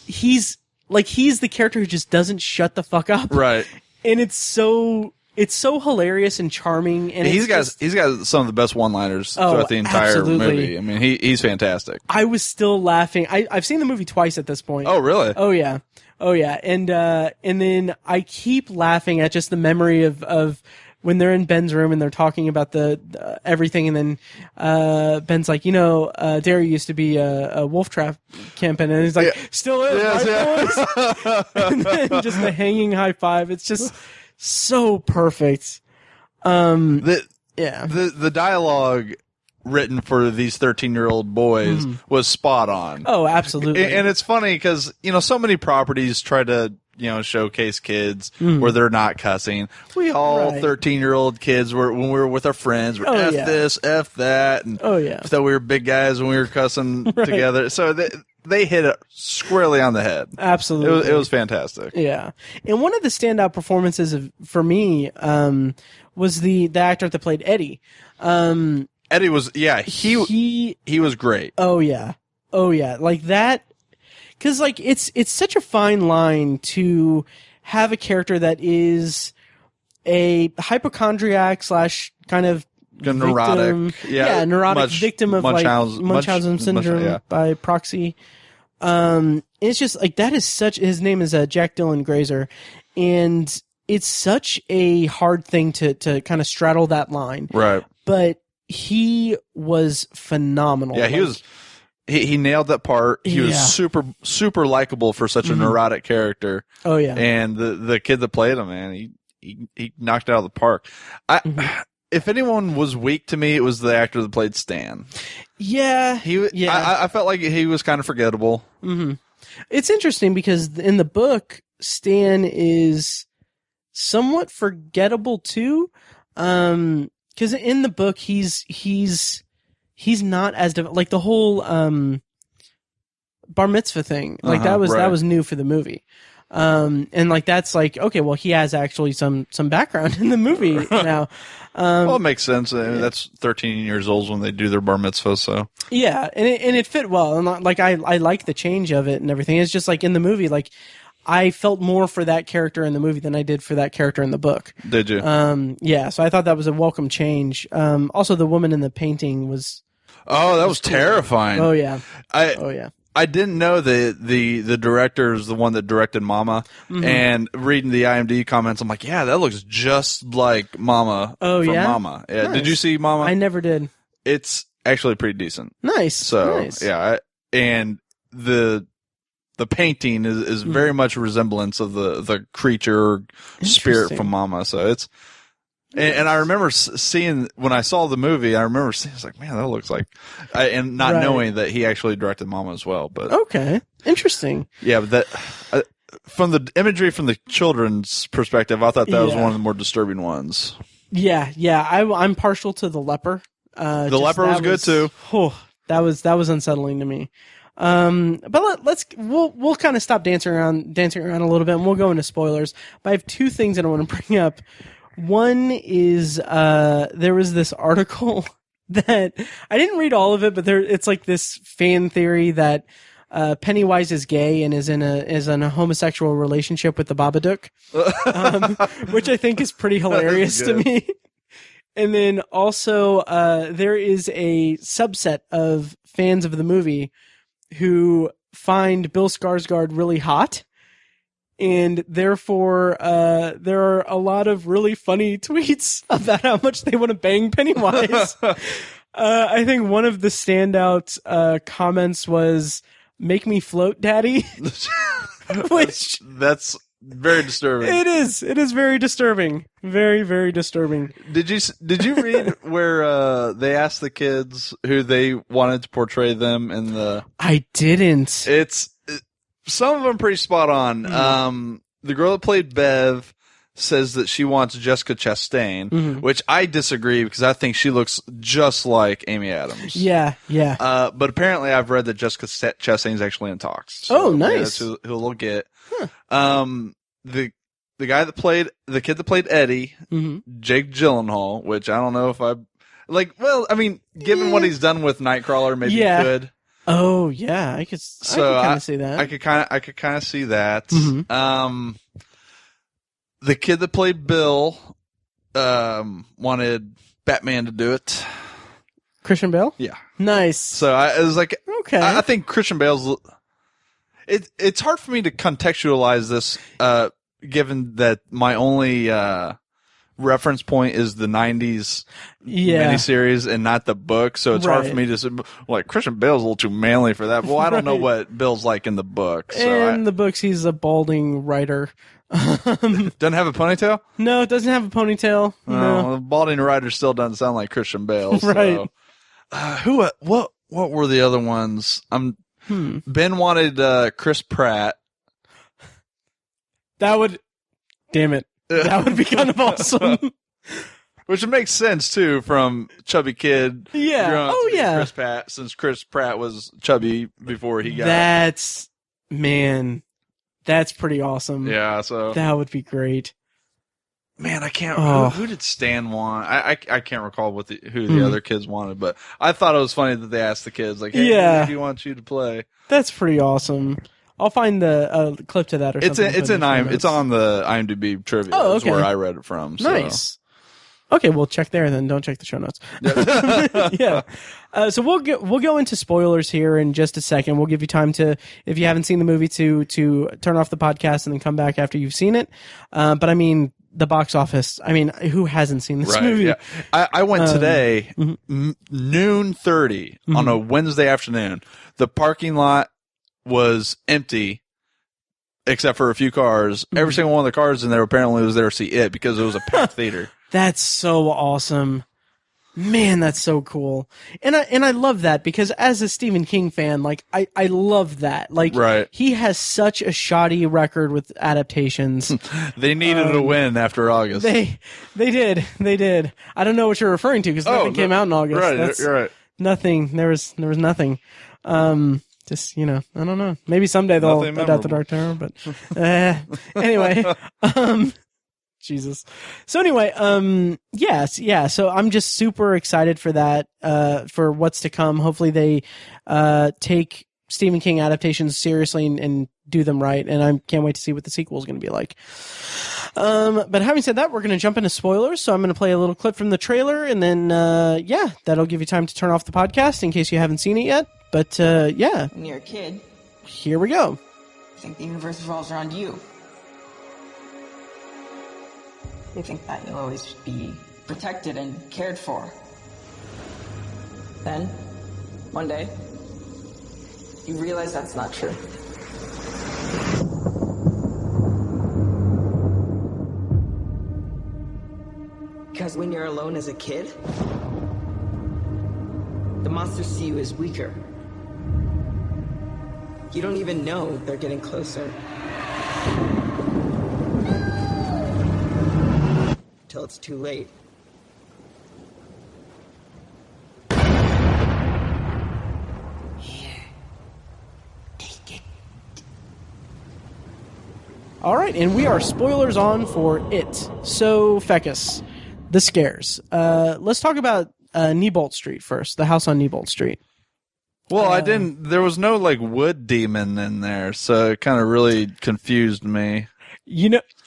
S2: he's the character who just doesn't shut the fuck up.
S3: Right.
S2: And it's so hilarious and charming. And
S3: he's got some of the best one-liners throughout the entire movie. I mean, he's fantastic.
S2: I was still laughing. I've seen the movie twice at this point.
S3: Oh, really?
S2: Oh yeah. And then I keep laughing at just the memory of when they're in Ben's room and they're talking about the everything, and then Ben's like, Derry used to be a wolf trap camping, and he's like, still is, boys? And then just the hanging high five. It's just so perfect. The
S3: dialogue written for these 13-year-old boys was spot on.
S2: Oh, absolutely.
S3: And it's funny because so many properties try to showcase kids where they're not cussing. We all 13-year-old kids when we were with our friends, we're F this, F that, and so we were big guys when we were cussing together. So they hit it squarely on the head.
S2: Absolutely.
S3: It was fantastic.
S2: Yeah. And one of the standout performances for me was the actor that played Eddie.
S3: Eddie was he was great.
S2: Oh yeah. Like that. Because it's such a fine line to have a character that is a hypochondriac /kind of
S3: neurotic,
S2: victim, neurotic victim of Munchausen syndrome by proxy. It's just that is his name is Jack Dylan Grazer, and it's such a hard thing to kind of straddle that line,
S3: right?
S2: But he was phenomenal.
S3: Yeah, he was. He nailed that part. He was super, super likable for such a neurotic character.
S2: Oh yeah.
S3: And the kid that played him, man, he knocked it out of the park. If anyone was weak to me, it was the actor that played Stan.
S2: Yeah.
S3: I felt like he was kind of forgettable.
S2: Mm-hmm. It's interesting because in the book, Stan is somewhat forgettable too. Because in the book, he's not as like the whole bar mitzvah thing. Like that was new for the movie. And that's okay, well, he has actually some background in the movie now.
S3: Well, it makes sense. I mean, that's 13 years old when they do their bar mitzvah. So yeah,
S2: and it fit well. And I like the change of it and everything. It's just in the movie, I felt more for that character in the movie than I did for that character in the book.
S3: Did you?
S2: Yeah, so I thought that was a welcome change. Also, the woman in the painting was...
S3: Oh, that was terrifying.
S2: Oh, yeah.
S3: I didn't know the director is the one that directed Mama, and reading the IMDb comments, I'm like, yeah, that looks just like Mama from Mama. Yeah,
S2: nice.
S3: Did you see Mama?
S2: I never did.
S3: It's actually pretty decent.
S2: Nice.
S3: So
S2: nice.
S3: yeah, and the painting is very much a resemblance of the creature spirit from Mama. So it's. And I remember seeing, when I saw the movie, I was like, man, that looks like, and not knowing that he actually directed Mama as well. But
S2: okay, interesting.
S3: Yeah, but that from the imagery from the children's perspective, I thought that was one of the more disturbing ones. Yeah.
S2: I'm partial to the leper.
S3: The leper was good too.
S2: That was unsettling to me. But we'll kind of stop dancing around a little bit, and we'll go into spoilers. But I have two things that I want to bring up. One is there was this article that I didn't read all of it, but it's like this fan theory that Pennywise is gay and is in a homosexual relationship with the Babadook, which I think is pretty hilarious to me. And then also there is a subset of fans of the movie who find Bill Skarsgård really hot. And therefore, there are a lot of really funny tweets about how much they want to bang Pennywise. I think one of the standout comments was, "Make me float, daddy." Which
S3: that's very disturbing.
S2: It is very disturbing. Very, very disturbing.
S3: Did you read where they asked the kids who they wanted to portray them in the...
S2: I didn't.
S3: Some of them pretty spot on. The girl that played Bev says that she wants Jessica Chastain, which I disagree because I think she looks just like Amy Adams.
S2: Yeah.
S3: But apparently I've read that Jessica Chastain's actually in talks. So
S2: nice.
S3: That's who they'll get. Huh. The guy that played, the kid that played Eddie, Jake Gyllenhaal, which I don't know if given what he's done with Nightcrawler, maybe he could.
S2: Oh yeah, I could kind of see that.
S3: I could kind of see that. The kid that played Bill wanted Batman to do it.
S2: Christian Bale?
S3: Yeah.
S2: Nice.
S3: So I was like, okay. I think Christian Bale's. It's hard for me to contextualize this, given that my only reference point is the 90s miniseries and not the book, so it's hard for me to say, like, Christian Bale's a little too manly for that. Well, I don't know what Bill's like in the book. So
S2: in the books, he's a balding writer.
S3: Doesn't have a ponytail?
S2: No, it doesn't have a ponytail. No.
S3: The balding writer still doesn't sound like Christian Bale. So.
S2: Right.
S3: What were the other ones? Ben wanted Chris Pratt.
S2: Damn it. That would be kind of awesome.
S3: Which makes sense too, from chubby kid.
S2: Yeah. Oh yeah.
S3: Chris Pratt, since Chris Pratt was chubby before he got.
S2: That's pretty awesome.
S3: Yeah. So
S2: that would be great.
S3: Man, I can't. Who did Stan want? I can't recall who the other kids wanted, but I thought it was funny that they asked the kids, like, "Hey, who do you want you to play?"
S2: That's pretty awesome. I'll find the clip to that or something.
S3: It's on the IMDb trivia.
S2: Oh, okay.
S3: Is where I read it from. So.
S2: Nice. Okay, we'll check there then. Don't check the show notes. Yeah. So we'll go into spoilers here in just a second. We'll give you time to, if you haven't seen the movie, to turn off the podcast and then come back after you've seen it. But I mean, the box office. I mean, who hasn't seen this movie?
S3: Yeah. I went today, 12:30 on a Wednesday afternoon. The parking lot was empty except for a few cars. Every single one of the cars in there apparently was there to see it because it was a packed theater.
S2: That's so awesome. Man, that's so cool. And I love that because as a Stephen King fan, like I love that. Like he has such a shoddy record with adaptations.
S3: They needed a win after August.
S2: They did. I don't know what you're referring to because nothing came out in August.
S3: Right, you're right.
S2: Nothing. There was nothing. Just, I don't know. Maybe someday they'll adapt the Dark Tower, but anyway, Jesus. So anyway, yeah. So I'm just super excited for that, for what's to come. Hopefully they take Stephen King adaptations seriously and do them right, and I can't wait to see what the sequel is going to be like. But having said that, we're going to jump into spoilers, so I'm going to play a little clip from the trailer, and then, that'll give you time to turn off the podcast in case you haven't seen it yet. But,
S4: When you're a kid,
S2: here we go.
S4: you think the universe revolves around you. You think that you'll always be protected and cared for. Then, one day, you realize that's not true. Because when you're alone as a kid, the monsters see you as weaker. You don't even know they're getting closer. Till it's too late. Here. Take it.
S2: All right, and we are spoilers on for It. So, Fekkes, the scares. Let's talk about Neibolt Street first, the house on Neibolt Street.
S3: Well, there was no, wood demon in there, so it kind of really confused me.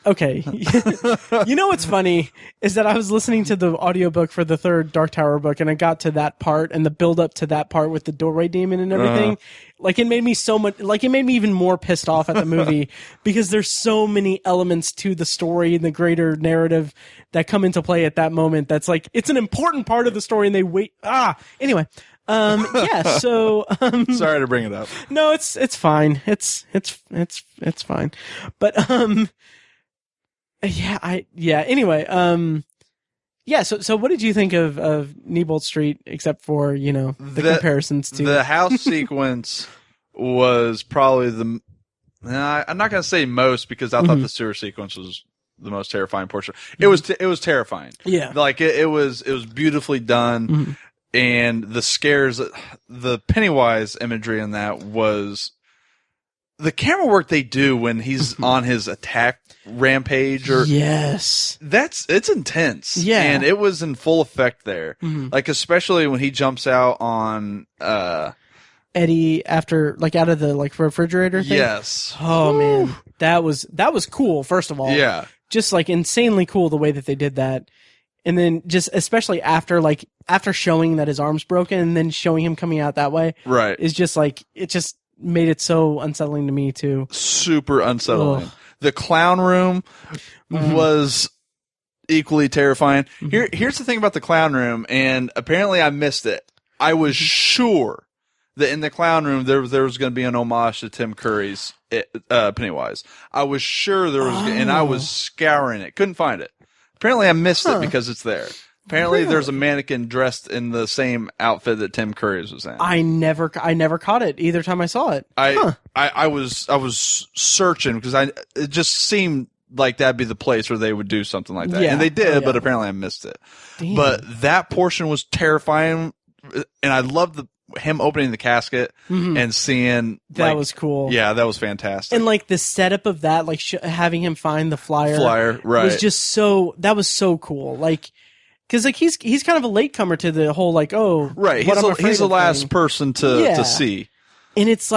S2: Okay. What's funny is that I was listening to the audiobook for the third Dark Tower book, and I got to that part and the build up to that part with the doorway demon and everything. It made me it made me even more pissed off at the movie because there's so many elements to the story and the greater narrative that come into play at that moment. That's it's an important part of the story, and they wait. Anyway. So
S3: Sorry to bring it up.
S2: No, it's fine. It's fine. But anyway, so what did you think of Neibolt Street except for, the comparisons to
S3: the house sequence was probably I'm not going to say most because I thought the sewer sequence was the most terrifying portion. It was terrifying.
S2: Yeah.
S3: It was beautifully done.
S2: Mm-hmm.
S3: And the scares, the Pennywise imagery in that was the camera work they do when he's on his attack rampage.
S2: Yes.
S3: It's intense.
S2: Yeah.
S3: And it was in full effect there.
S2: Mm-hmm.
S3: Especially when he jumps out on,
S2: Eddie after, out of the, refrigerator thing?
S3: Yes.
S2: Oh, man. That was cool, first of all.
S3: Yeah.
S2: Just, insanely cool the way that they did that. And then just especially after showing that his arm's broken and then showing him coming out that way.
S3: Right.
S2: Is just it just made it so unsettling to me too.
S3: Super unsettling.
S2: Ugh.
S3: The clown room was equally terrifying. Here's the thing about the clown room, and apparently I missed it. I was sure that in the clown room there was going to be an homage to Tim Curry's Pennywise. I was sure there was, and I was scouring it. Couldn't find it. Apparently I missed it because it's there. Apparently there's a mannequin dressed in the same outfit that Tim Curry was in.
S2: I never caught it either time I saw it.
S3: I was searching because it just seemed like that'd be the place where they would do something like that.
S2: Yeah.
S3: And they did, but apparently I missed it.
S2: Damn.
S3: But that portion was terrifying, and I loved him opening the casket and seeing
S2: that was cool.
S3: Yeah, that was fantastic.
S2: And the setup of that, having him find the flyer,
S3: right,
S2: was just that was so cool. Because he's kind of a latecomer to the whole
S3: right. He's the last person to see, and it's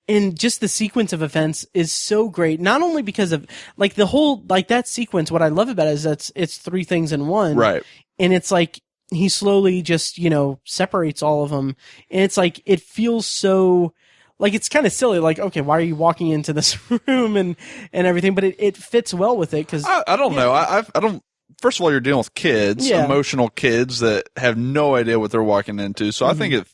S2: and just the sequence of events is so great. Not only because of the whole that sequence. What I love about it is that it's three things in one,
S3: right? And
S2: it's he slowly just, separates all of them. And it's it feels so, it's kind of silly. Okay, why are you walking into this room and everything? But it fits well with it because
S3: I don't know. I don't. First of all, you're dealing with kids, emotional kids that have no idea what they're walking into. So I think it,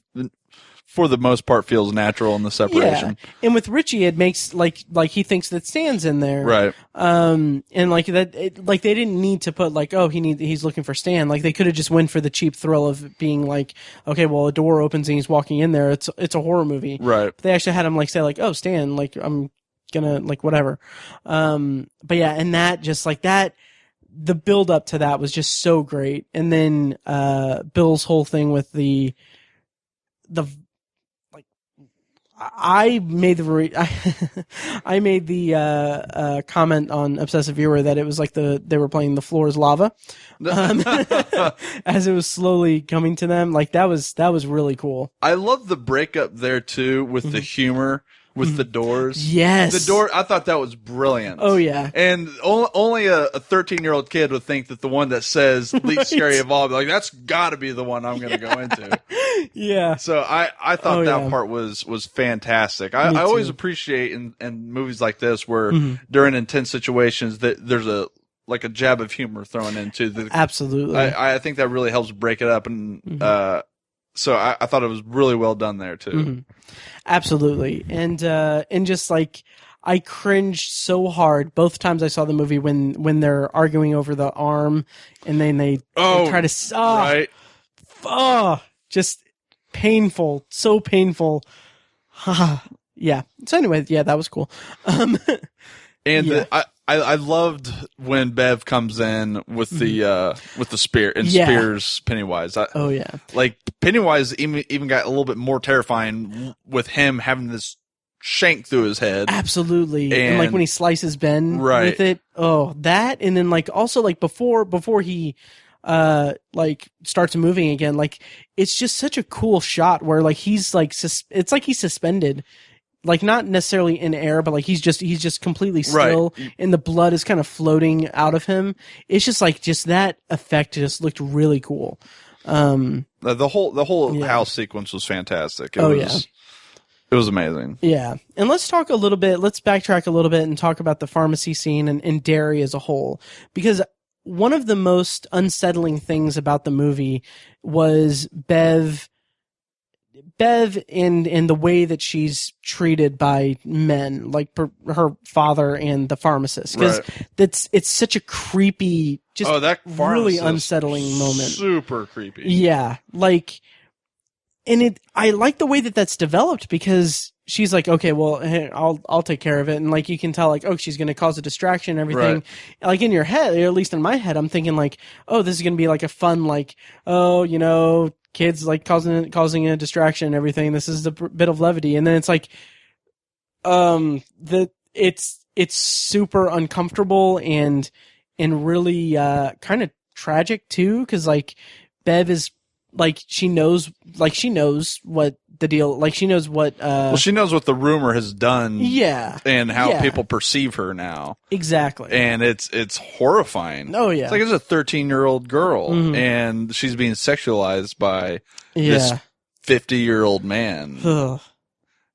S3: for the most part, feels natural in the separation.
S2: Yeah. And with Richie, it makes he thinks that Stan's in there,
S3: right?
S2: And that, they didn't need to put he's looking for Stan. They could have just went for the cheap thrill of being okay, well, a door opens and he's walking in there. It's a horror movie,
S3: right?
S2: But they actually had him say oh, Stan, I'm gonna whatever. But yeah, and that just that. The build up to that was just so great. And then, Bill's whole thing with I made the comment on Obsessive Viewer that it was they were playing The Floor is Lava, as it was slowly coming to them. That was really cool.
S3: I love the breakup there too with the humor with the doors.
S2: Yes.
S3: The door, I thought that was brilliant.
S2: Oh, yeah.
S3: And only a 13-year-old kid would think that the one that says least scary of all, like, that's got to be the one I'm going to go into.
S2: Yeah.
S3: So I thought that part was fantastic. I always appreciate in movies like this where during intense situations that there's a jab of humor thrown into the.
S2: Absolutely.
S3: I think that really helps break it up, and so I thought it was really well done there too.
S2: Absolutely, and just like I cringed so hard both times I saw the movie when they're arguing over the arm, and then they try to
S3: right.
S2: Just painful, so painful. Yeah. So anyway, yeah, that was cool.
S3: And I loved when Bev comes in with the spear and spears Pennywise. Like Pennywise even got a little bit more terrifying with him having this shank through his head.
S2: Absolutely, and like when he slices Ben with it. Oh, that, and then like also like before he like starts moving again. Like it's just such a cool shot where like he's like it's like he's suspended. Like not necessarily in air, but like he's just completely still, and the blood is kind of floating out of him. It's just like that effect just looked really cool.
S3: The whole house sequence was fantastic. It was amazing.
S2: Yeah, and let's backtrack a little bit and talk about the pharmacy scene and Derry as a whole, because one of the most unsettling things about the movie was Bev in the way that she's treated by men, like her father and the pharmacist, because it's such a creepy, just
S3: that
S2: really unsettling moment.
S3: Super creepy.
S2: Yeah, like, and I like the way that that's developed, because she's like, okay, well, hey, I'll take care of it, and like you can tell, like, oh, she's going to cause a distraction and everything.
S3: Right.
S2: Like in your head, or at least in my head, I'm thinking like, oh, this is going to be like a fun, like, oh, you know, kids like causing a distraction and everything. This is a bit of levity, and then it's like, it's super uncomfortable and really kind of tragic too, because like Bev is like she knows what the deal, like she knows what
S3: she knows what the rumor has done, and how people perceive her now,
S2: exactly,
S3: and it's horrifying.
S2: Oh yeah,
S3: it's like it's a 13-year-old girl, and she's being sexualized by this 50-year-old man.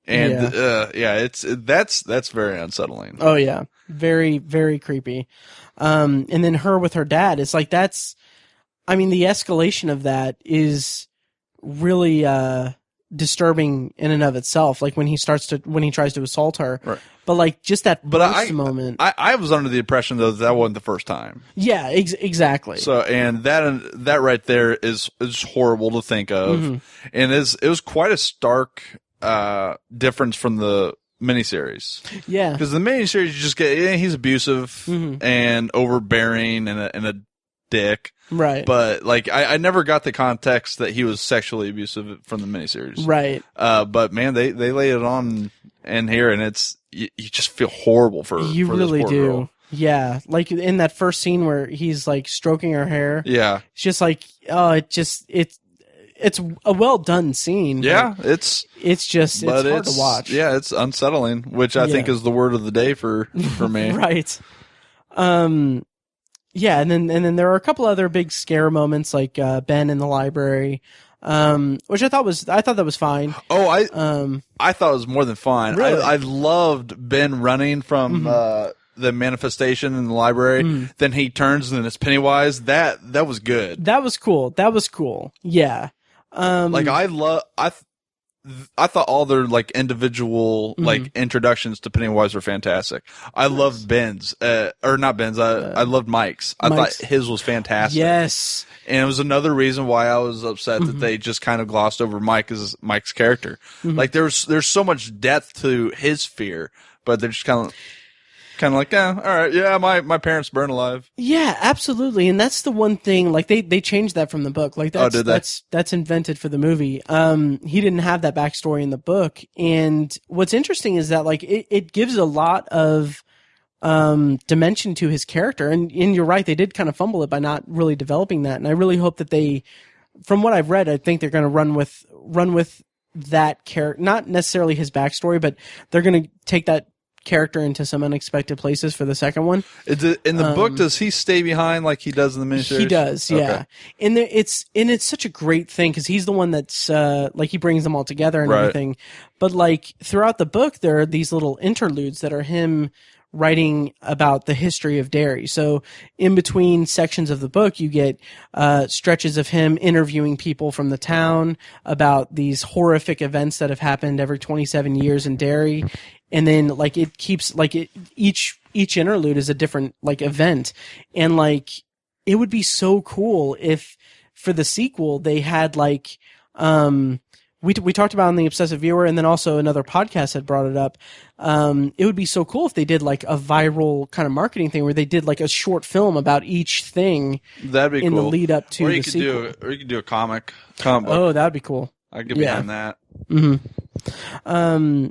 S3: And that's very unsettling.
S2: Oh yeah, very, very creepy. And then her with her dad, it's like I mean, the escalation of that is really disturbing in and of itself. Like when he tries to assault her,
S3: right.
S2: But like just that moment.
S3: I was under the impression though that wasn't the first time.
S2: Yeah, exactly.
S3: So and that right there is horrible to think of, and it was quite a stark difference from the miniseries.
S2: Yeah,
S3: because the miniseries you just get he's abusive and overbearing and a dick.
S2: Right.
S3: But like I never got the context that he was sexually abusive from the miniseries.
S2: Right.
S3: But man, they lay it on in here, and it's you just feel horrible for
S2: you
S3: for
S2: really
S3: this poor
S2: do.
S3: girl.
S2: Yeah, like in that first scene where he's like stroking her hair.
S3: Yeah.
S2: It's just like it's a well done scene.
S3: Yeah,
S2: it's hard to watch.
S3: Yeah, it's unsettling, which I think is the word of the day for me.
S2: Right. Yeah, and then there are a couple other big scare moments, like Ben in the library, which I thought that was fine.
S3: Oh, I thought it was more than fine.
S2: Really?
S3: I loved Ben running from the manifestation in the library. Then he turns and then it's Pennywise. That was good.
S2: That was cool. Yeah.
S3: Like I thought all their like individual like introductions to Pennywise were fantastic. I loved Ben's, or not Ben's. I loved Mike's. I thought his was fantastic.
S2: Yes,
S3: and it was another reason why I was upset that they just kind of glossed over Mike's character. Like there's so much depth to his fear, but they're just kind of like, all right, yeah, my parents burned alive.
S2: Yeah, absolutely, and that's the one thing. Like they changed that from the book. Like that's invented for the movie. He didn't have that backstory in the book, and what's interesting is that like it gives a lot of dimension to his character. And you're right, they did kind of fumble it by not really developing that. And I really hope that they, from what I've read, I think they're going to run with that character, not necessarily his backstory, but they're going to take that character into some unexpected places for the second one.
S3: In the book, does he stay behind like he does in the miniseries?
S2: He does, yeah.
S3: Okay.
S2: And it's such a great thing because he's the one that's like he brings them all together and everything. But like throughout the book, there are these little interludes that are him writing about the history of Derry. So in between sections of the book, you get stretches of him interviewing people from the town about these horrific events that have happened every 27 years in Derry. And then like it keeps like each interlude is a different like event. And like it would be so cool if for the sequel they had like we talked about in the Obsessive Viewer, and then also another podcast had brought it up. It would be so cool if they did like a viral kind of marketing thing where they did like a short film about each thing.
S3: That'd be
S2: in
S3: cool.
S2: the lead up to the sequel.
S3: Or you could do a comic book.
S2: Oh, that'd be cool.
S3: I'd get behind that.
S2: Mm-hmm.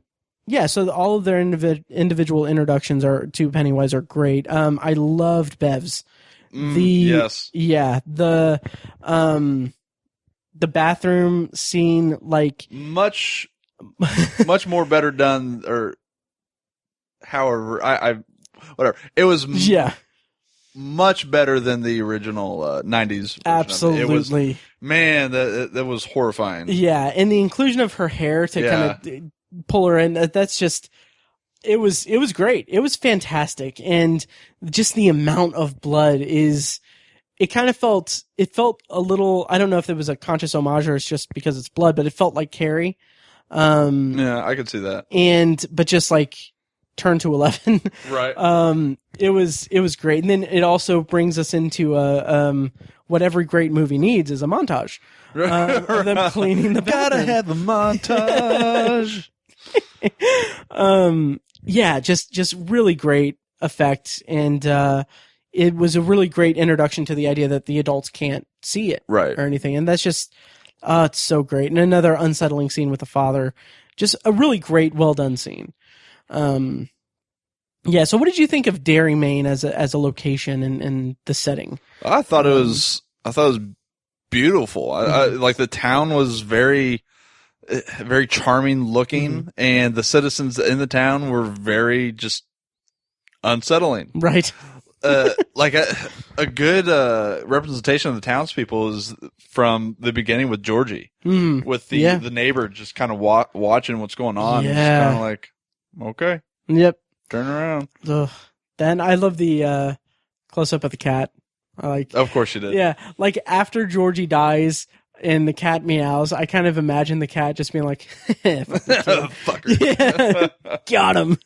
S2: Yeah, so all of their individual introductions to Pennywise are great. I loved Bev's.
S3: Yes.
S2: Yeah, the bathroom scene, like
S3: much more done, or however, I whatever. It was much better than the original 90s version.
S2: Absolutely.
S3: It was, man, that was horrifying.
S2: Yeah, and the inclusion of her hair to kind of pull her in, that's just it was great. It was fantastic, and just the amount of blood is. It kind of felt a little, I don't know if it was a conscious homage or it's just because it's blood, but it felt like Carrie.
S3: Yeah, I could see that.
S2: But just like turned to 11.
S3: Right.
S2: It was great. And then it also brings us into what every great movie needs is a montage. Of them cleaning the bathroom.
S3: Gotta have a montage.
S2: Yeah, just really great effect, and it was a really great introduction to the idea that the adults can't see it or anything. And that's just, it's so great. And another unsettling scene with the father, just a really great, well done scene. Yeah. So what did you think of Derry, Maine as a location and the setting?
S3: I thought it was beautiful. I like the town was very, very charming looking, and the citizens in the town were very just unsettling.
S2: Right.
S3: Like a good representation of the townspeople is from the beginning with Georgie, with the neighbor just kind of watching what's going on.
S2: Yeah,
S3: kind of like, okay,
S2: yep,
S3: turn around.
S2: Ugh. Then I love the close up of the cat.
S3: Of course you did.
S2: Yeah, like after Georgie dies and the cat meows, I kind of imagine the cat just being like,
S3: "Fucker,
S2: yeah, got him."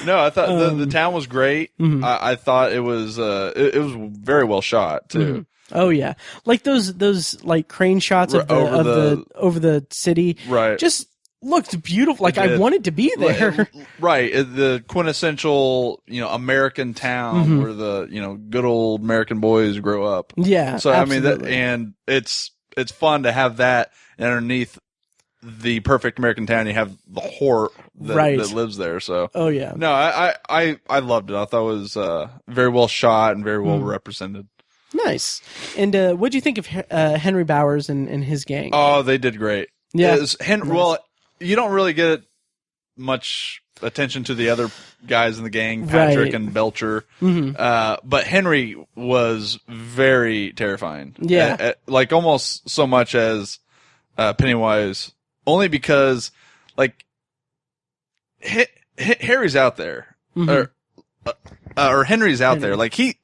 S3: No, I thought the town was great. I thought it was very well shot too.
S2: Oh yeah, like those like crane shots of over the city,
S3: right?
S2: Just looked beautiful. Like I wanted to be there.
S3: Right, the quintessential American town where the good old American boys grow up.
S2: Yeah.
S3: So
S2: absolutely.
S3: I mean and it's fun to have that underneath the perfect American town. You have the horror that lives there. So
S2: yeah.
S3: No, I loved it. I thought it was very well shot and very well represented.
S2: Nice. And what do you think of Henry Bowers and his gang?
S3: Oh, they did great.
S2: Yeah.
S3: Well, you don't really get much attention to the other guys in the gang, Patrick and Belcher. But Henry was very terrifying.
S2: Yeah.
S3: Like almost so much as Pennywise. Only because, like, Harry's out there, or Henry's out there. Like he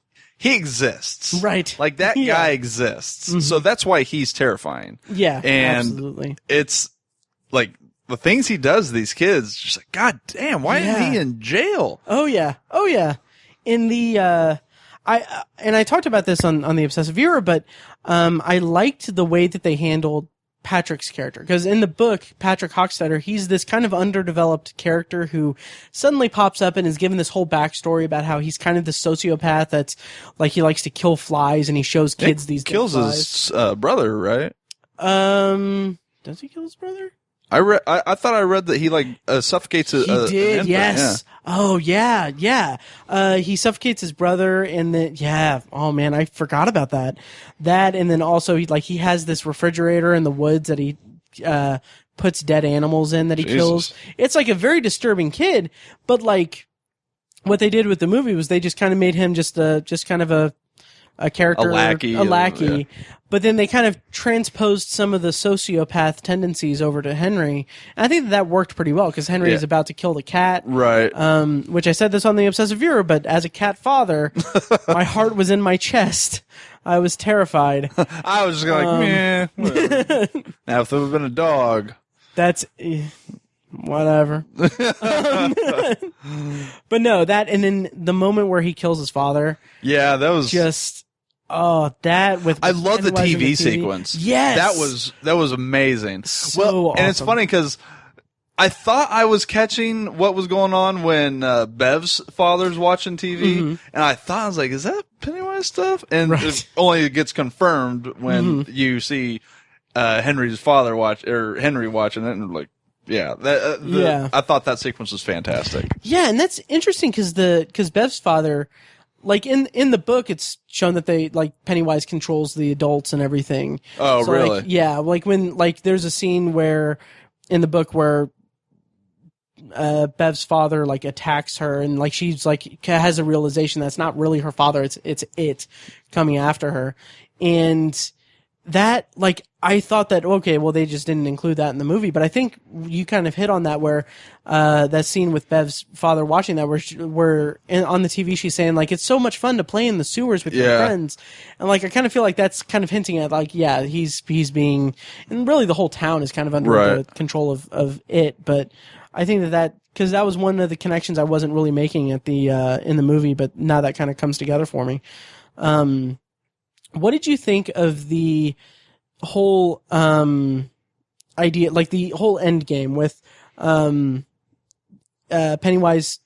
S3: exists,
S2: right?
S3: Like that guy exists, so that's why he's terrifying.
S2: Yeah,
S3: and
S2: absolutely.
S3: It's like the things he does to these kids. Just like, God damn, why isn't he in jail?
S2: Oh yeah. In the I talked about this on the Obsessive Viewer, but I liked the way that they handled Patrick's character, because in the book, Patrick Hockstetter, he's this kind of underdeveloped character who suddenly pops up and is given this whole backstory about how he's kind of the sociopath that's like he likes to kill flies and he shows kids these
S3: kills his brother, right?
S2: Does he kill his brother?
S3: I thought I read that he suffocates.
S2: He did,
S3: an
S2: yes.
S3: Yeah.
S2: Oh yeah. He suffocates his brother, and then oh man, I forgot about that. And then also he has this refrigerator in the woods that he puts dead animals in that he kills. It's like a very disturbing kid, but like what they did with the movie was they just kind of made him just kind of a character,
S3: a lackey.
S2: But then they kind of transposed some of the sociopath tendencies over to Henry. And I think that worked pretty well because Henry is about to kill the cat.
S3: Right.
S2: Which I said this on the Obsessive Viewer, but as a cat father, my heart was in my chest. I was terrified.
S3: I was just like, meh. Whatever. Now, if it would have been a dog.
S2: That's... whatever. But no, that, and then the moment where he kills his father.
S3: Yeah, that was...
S2: just... Oh, that with
S3: I love the TV sequence.
S2: Yes,
S3: that was amazing.
S2: So awesome.
S3: And it's funny because I thought I was catching what was going on when Bev's father's watching TV, and I thought I was like, "Is that Pennywise stuff?" And it only gets confirmed when you see Henry's father Henry watching it, and like, I thought that sequence was fantastic.
S2: Yeah, and that's interesting because Bev's father. Like in the book, it's shown that they like Pennywise controls the adults and everything.
S3: Oh,
S2: so,
S3: really?
S2: Like, yeah, like when like there's a scene where in the book where Bev's father like attacks her and like she's like has a realization that's not really her father. It's it coming after her, and that like I thought that okay, well they just didn't include that in the movie, but I think you kind of hit on that where that scene with Bev's father watching that where on the TV she's saying like it's so much fun to play in the sewers with your friends, and like I kind of feel like that's kind of hinting at like he's being, and really the whole town is kind of under the control of it, but I think that because that was one of the connections I wasn't really making at the in the movie, but now that kind of comes together for me. What did you think of the whole idea, like the whole end game with Pennywise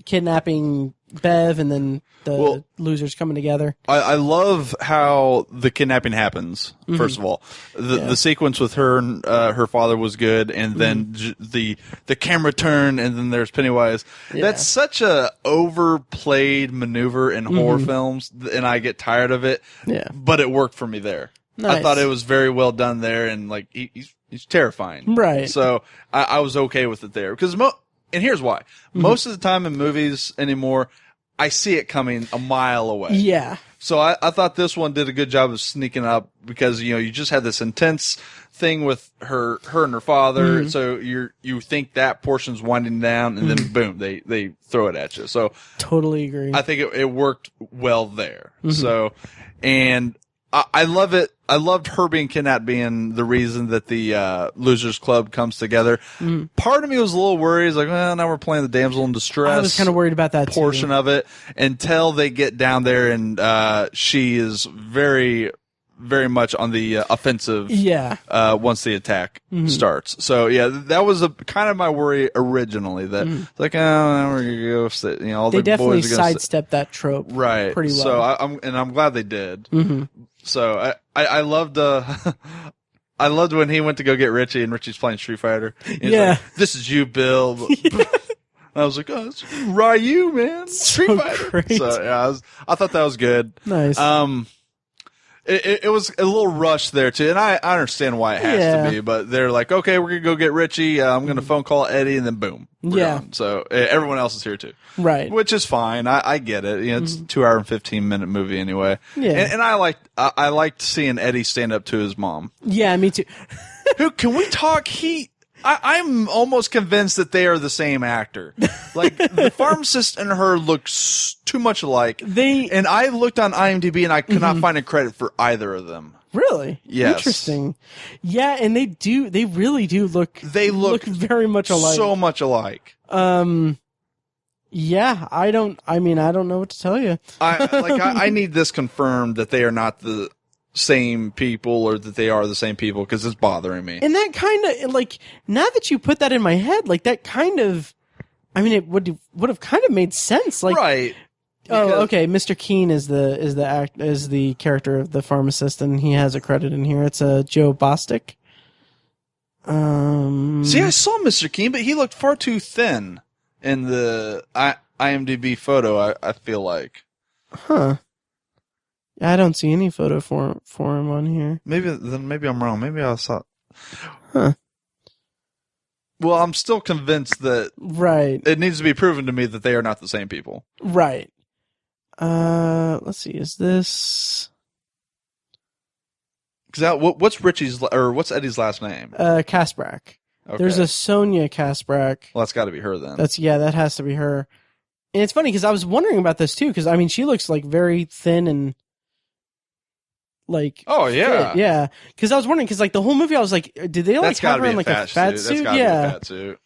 S2: kidnapping Bev and then the losers coming together?
S3: I love how the kidnapping happens, first of all. The sequence with her and her father was good, and then the camera turn, and then there's Pennywise. Yeah. That's such a overplayed maneuver in horror films, and I get tired of it. Yeah. But it worked for me there. Nice. I thought it was very well done there, and like he's terrifying.
S2: Right.
S3: So I was okay with it there. Because and here's why. Most of the time in movies anymore, I see it coming a mile away.
S2: Yeah.
S3: So I thought this one did a good job of sneaking up because, you just had this intense thing with her and her father. So you think that portion's winding down, and then boom, they throw it at you. So
S2: totally agree.
S3: I think it worked well there. So, and I love it. I loved her being kidnapped being the reason that the Losers Club comes together. Part of me was a little worried. It's like, well, now we're playing the damsel in distress.
S2: I was kind of worried about that
S3: portion of it until they get down there, and she is very, very much on the offensive. Yeah. Once the attack starts. So yeah, that was kind of my worry originally. That it's like, oh, we're gonna go. All
S2: they
S3: the
S2: definitely
S3: boys are gonna
S2: sidestepped that trope,
S3: right?
S2: Pretty well.
S3: So I'm glad they did. So I loved I loved when he went to go get Richie, and Richie's playing Street Fighter. He's like, this is you, Bill. I was like, oh, it's Ryu, man. Street Fighter.
S2: Great.
S3: So yeah, I thought that was good.
S2: Nice.
S3: It was a little rushed there too, and I understand why it has to be, but they're like, okay, we're gonna go get Richie. I'm gonna phone call Eddie, and then boom, we're gone. So everyone else is here too,
S2: right?
S3: Which is fine. I get it. It's a 2 hour and 15-minute movie anyway. Yeah, and I liked seeing Eddie stand up to his mom.
S2: Yeah, me too.
S3: Who can we talk? I'm almost convinced that they are the same actor. Like, the pharmacist and her look too much alike. And I looked on IMDb and I could not find a credit for either of them.
S2: Really?
S3: Yes.
S2: Interesting. Yeah, and they really do look. They look very much alike.
S3: So much alike.
S2: Yeah, I don't know what to tell you.
S3: I need this confirmed that they are not the same people, or that they are the same people, because it's bothering me.
S2: And that kind of, like, now that you put that in my head, like, that kind of, it would have kind of made sense. Like,
S3: right.
S2: Oh, okay. Mr. Keene is the character of the pharmacist, and he has a credit in here. It's Joe Bostic.
S3: See, I saw Mr. Keene, but he looked far too thin in the IMDb photo, I feel like.
S2: Huh. I don't see any photo for him on here.
S3: Maybe I'm wrong. Maybe I saw.
S2: Huh.
S3: Well, I'm still convinced that
S2: Right.
S3: it needs to be proven to me that they are not the same people.
S2: Right. Let's see. Is this
S3: what's Eddie's last name?
S2: Kasprak?
S3: Okay.
S2: There's a Sonia Kasprak.
S3: Well, that's got to be her then.
S2: That has to be her. And it's funny because I was wondering about this too, because I mean, she looks like very thin and like.
S3: Oh yeah,
S2: fit. Yeah. Because I was wondering, because like the whole movie, I was like, did they like have her in like a fat suit?
S3: That's gotta be a fat suit.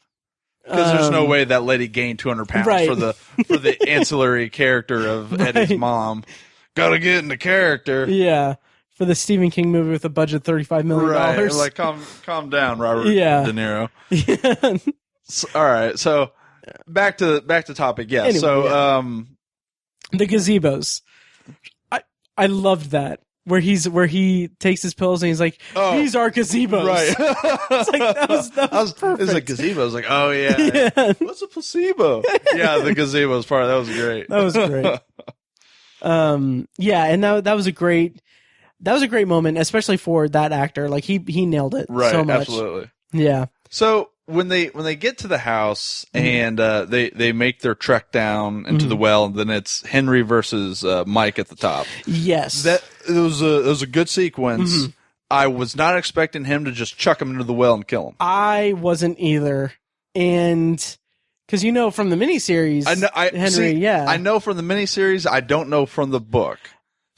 S3: Because there's no way that lady gained 200 pounds
S2: right.
S3: for the ancillary character of Eddie's mom. Gotta get into character.
S2: Yeah. For the Stephen King movie with a budget $35 million.
S3: Right. Like, calm down, Robert De Niro.
S2: Yeah.
S3: So, all right. So back to topic. Yeah. Anyway, so
S2: the gazebos. I loved that. Where he takes his pills and he's like, these are gazebos.
S3: Right.
S2: It's like, that was perfect.
S3: It's a gazebo. I was like, oh yeah. What's a placebo? Yeah, the gazebos part. That was great.
S2: That was great. Yeah, and that was a great moment, especially for that actor. Like he nailed it so much.
S3: Absolutely.
S2: Yeah.
S3: So when they get to the house and they make their trek down into the well, and then it's Henry versus Mike at the top.
S2: Yes,
S3: it was a good sequence. I was not expecting him to just chuck him into the well and kill him.
S2: I wasn't either, and because from the miniseries, I know from the miniseries. I don't know from the book.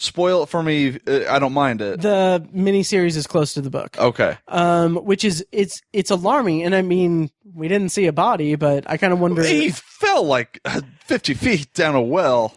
S2: Spoil it for me. I don't mind it. The miniseries is close to the book.
S3: Okay.
S2: Which is it's alarming, and I mean we didn't see a body, but I kind of wonder.
S3: He fell like 50 feet down a well.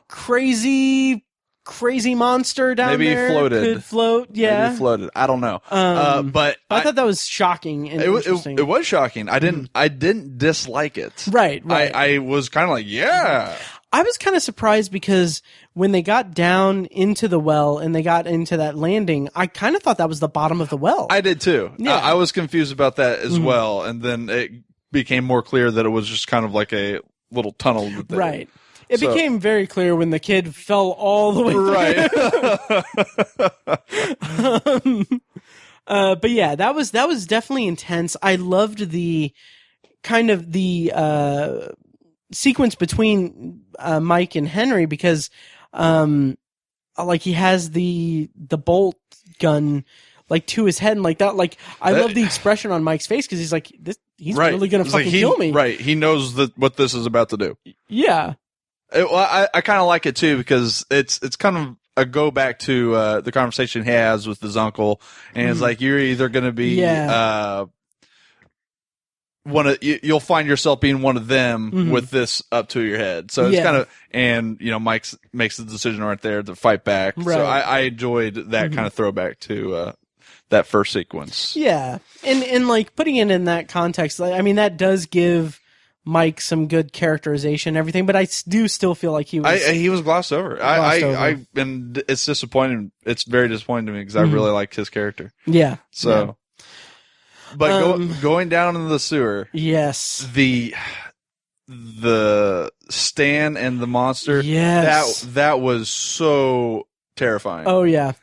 S2: Crazy monster down there.
S3: Maybe he floated.
S2: Could float. Yeah.
S3: Maybe he floated. I don't know. But
S2: I thought that was shocking and interesting.
S3: It was shocking. I didn't dislike it.
S2: Right.
S3: I was kind of like, yeah.
S2: I was kind of surprised because when they got down into the well and they got into that landing, I kind of thought that was the bottom of the well.
S3: I did too.
S2: Yeah.
S3: I was confused about that as well. And then it became more clear that it was just kind of like a little tunnel.
S2: Right. It became very clear when the kid fell all the way through. Right. But yeah, that was definitely intense. I loved the kind of the sequence between Mike and Henry because like he has the bolt gun like to his head and like that. Like I love the expression on Mike's face because he's like he's really gonna fucking kill me.
S3: Right. He knows what this is about to do.
S2: Yeah.
S3: I kind of like it too because it's kind of a go back to the conversation he has with his uncle, and it's like you're either going to be you'll find yourself being one of them with this up to your head. So it's kind of, and Mike makes the decision right there to fight back. Right. So I enjoyed that kind of throwback to that first sequence.
S2: Yeah, and like putting it in that context, I mean that does give Mike some good characterization and everything, but I do still feel like he was
S3: glossed over. And it's disappointing. It's very disappointing to me because I really liked his character.
S2: Yeah.
S3: So, but going down into the sewer.
S2: Yes.
S3: The Stan and the monster.
S2: Yes.
S3: That was so terrifying.
S2: Oh yeah.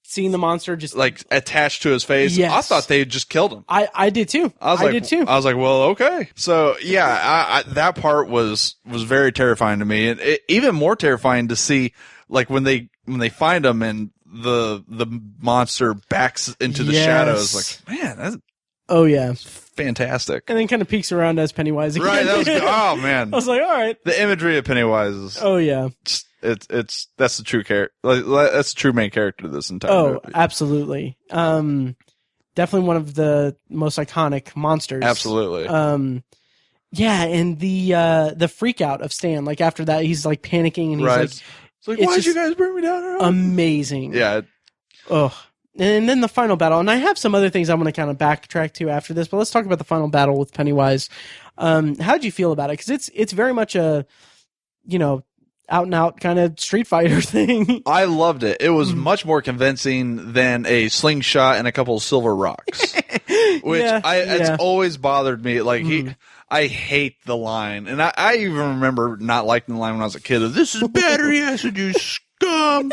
S2: Seeing the monster just
S3: like attached to his face.
S2: Yes.
S3: I thought they had just killed him.
S2: I did too. I did too.
S3: I was like, well, okay. So yeah, that part was very terrifying to me, and even more terrifying to see like when they find him and the monster backs into the shadows. Like, man, that's fantastic.
S2: And then kind of peeks around as Pennywise again.
S3: Right. That was good. Oh man.
S2: I was like, all right.
S3: The imagery of Pennywise is.
S2: Oh yeah.
S3: That's the true character. That's the true main character of this entire movie.
S2: Absolutely. Definitely one of the most iconic monsters.
S3: Absolutely.
S2: Yeah, and the freak out of Stan. Like after that, he's like panicking and he's like,
S3: it's like, why'd you guys bring me down here?
S2: Amazing.
S3: Yeah.
S2: Oh. And then the final battle, and I have some other things I want to kind of backtrack to after this, but let's talk about the final battle with Pennywise. How'd you feel about it? Because it's very much a, out and out kind of Street Fighter thing.
S3: I loved it. It was much more convincing than a slingshot and a couple of silver rocks, which it's always bothered me. Like I hate the line, and I even remember not liking the line when I was a kid. This is battery acid, you scum.